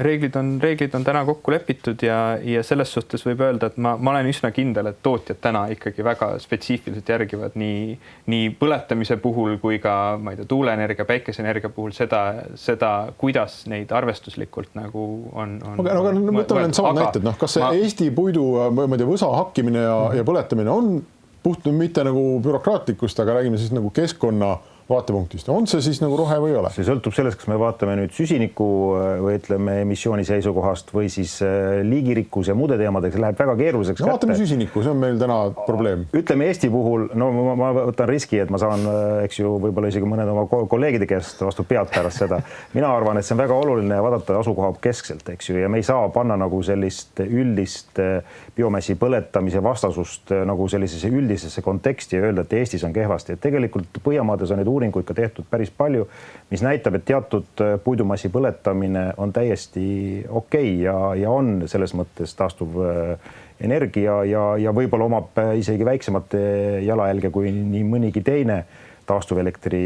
[SPEAKER 4] Reeglid on täna kokku lepitud ja selles suhtes võib öelda, et ma olen üsna kindel, et tootjad täna ikkagi väga spetsiifiliselt järgivad nii põletamise puhul kui ka tuuleenergia, päikeseenergia puhul seda, kuidas neid arvestuslikult nagu on.
[SPEAKER 1] Aga võtame need samad näited, kas see Eesti puidu võsa hakkimine ja põletamine on puhtalt mitte nagu bürokraatlikust, aga räägime siis nagu keskkonna vaatepunktist. On see siis nagu rohe või ei ole?
[SPEAKER 2] See sõltub sellest, kas me vaatame nüüd süsiniku või ütleme emissiooni seisukohast või siis liigirikkus ja muude teemadega, see läheb väga keeruliseks kätte.
[SPEAKER 1] Vaatame süsiniku, see on meil täna probleem.
[SPEAKER 2] Ütleme Eesti puhul, ma võtan riski, et ma saan, eks ju, võib-olla isegi mõned oma kolleegide käest vastu pead pärast seda. Mina arvan, et see on väga oluline vaadata asukoha keskselt, eks ju, ja me ei saa panna nagu sellist üldist biomassi põletamise vastasust nagu sellisesse üldisesse konteksti ja öelda, et Eestis on kehvasti. Et tegelikult Põhjamaades on need uuringuid ka tehtud päris palju, mis näitab, et teatud puidumassi põletamine on täiesti okei ja on selles mõttes taastuv energia ja võib-olla omab isegi väiksemat jalajälge kui nii mõnigi teine taastuvelektri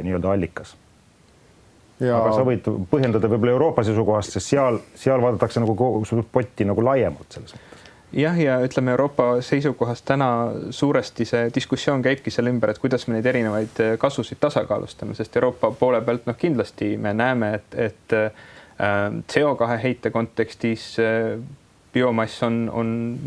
[SPEAKER 2] nii-öelda allikas. Aga sa võid põhjendada võib-olla Euroopa seisukohast, sest seal vaadatakse nagu potti nagu laiemalt selles mõttes.
[SPEAKER 4] Jah, ja ütleme Euroopa seisukohast täna suuresti see diskussioon käibki selle ümber, et kuidas me neid erinevaid kasusid tasakaalustame, sest Euroopa poole pealt kindlasti me näeme, et CO2 heite kontekstis biomass on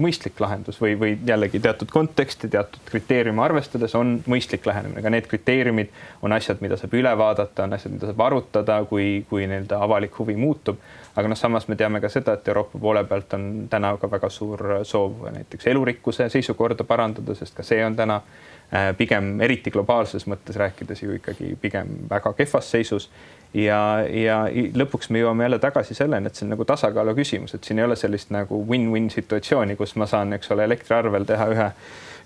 [SPEAKER 4] mõistlik lahendus või jällegi teatud konteksti, teatud kriteeriume arvestades on mõistlik lähenemine. Aga need kriteeriumid on asjad, mida saab üle vaadata, on asjad, mida saab arutada, kui nii-öelda avalik huvi muutub. Aga samas me teame ka seda, et Euroopa poole pealt on täna ka väga suur soov näiteks elurikkuse seisukorda parandada, sest ka see on täna pigem eriti globaalses mõttes rääkides ju ikkagi pigem väga kehvas seisus. Ja lõpuks me jõuame jälle tagasi selleni, et see on nagu tasakaalu küsimus, et siin ei ole sellist nagu win-win situatsiooni, kus ma saan, eks ole, elektriarvel teha ühe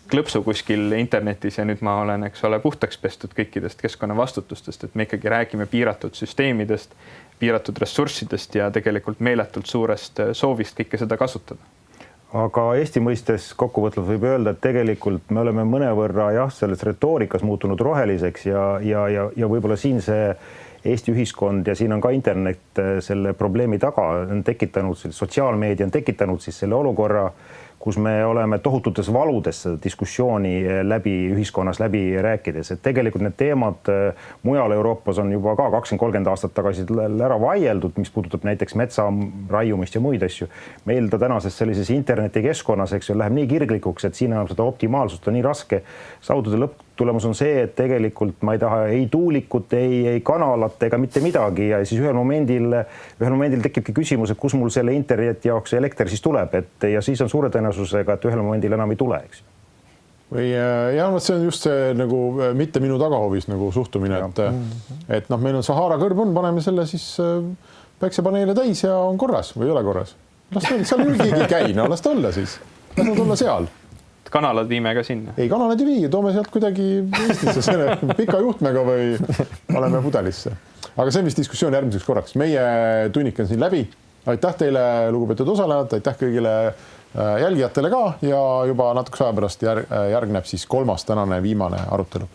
[SPEAKER 4] klõpsu kuskil internetis ja nüüd ma olen, eks ole, puhtaks pestud kõikidest keskkonnavastutustest, et me ikkagi räägime piiratud süsteemidest, piiratud ressurssidest ja tegelikult meeletult suurest soovist kõike seda kasutada.
[SPEAKER 2] Aga Eesti mõistes kokkuvõtvalt võib öelda, et tegelikult me oleme mõnevõrra selles retoorikas muutunud roheliseks ja võib-olla siin see Eesti ühiskond ja siin on ka internet selle probleemi taga on tekitanud, sotsiaalmeedia on tekitanud siis selle olukorra, kus me oleme tohututes valudes seda diskussiooni läbi ühiskonnas läbi rääkides, et tegelikult need teemad mujal Euroopas on juba ka 20-30 aastat tagasi ära vaieldud, mis puudutab näiteks metsa raiumist ja muid asju. Meil ta tänases sellises internetikeskkonnas, eks ju, läheb nii kirglikuks, et siin enam seda optimaalsust on nii raske saavutada tulemus on see, et tegelikult ma ei taha ei tuulikut, ei kanalat ega mitte midagi ja siis ühel momendil tekibki küsimus, et kus mul selle interneti jaoks elekter siis tuleb, et ja siis on suure tõenäosusega, et ühel momendil enam ei tule, eks.
[SPEAKER 1] Või jah, see on just see nagu mitte minu tagahoovis nagu suhtumine, et noh, meil on Sahara kõrb on, paneme selle siis päiksepaneele täis ja on korras või ei ole korras. Las ta olla, seal ju keegi ei käi, no las ta olla siis. Las nad olla seal.
[SPEAKER 4] Kanalad viime ka sinna?
[SPEAKER 1] Ei, kanalad ei vii, toome sealt kuidagi Eestisse selle pika juhtmega või oleme pudelisse. Aga see on vist diskussioon järgmiseks korraks. Meie tunnik on siin läbi. Aitäh teile, lugupeetud osalejad, aitäh kõigile jälgijatele ka ja juba natukese aja pärast järgneb siis 3. tänane viimane arutelu.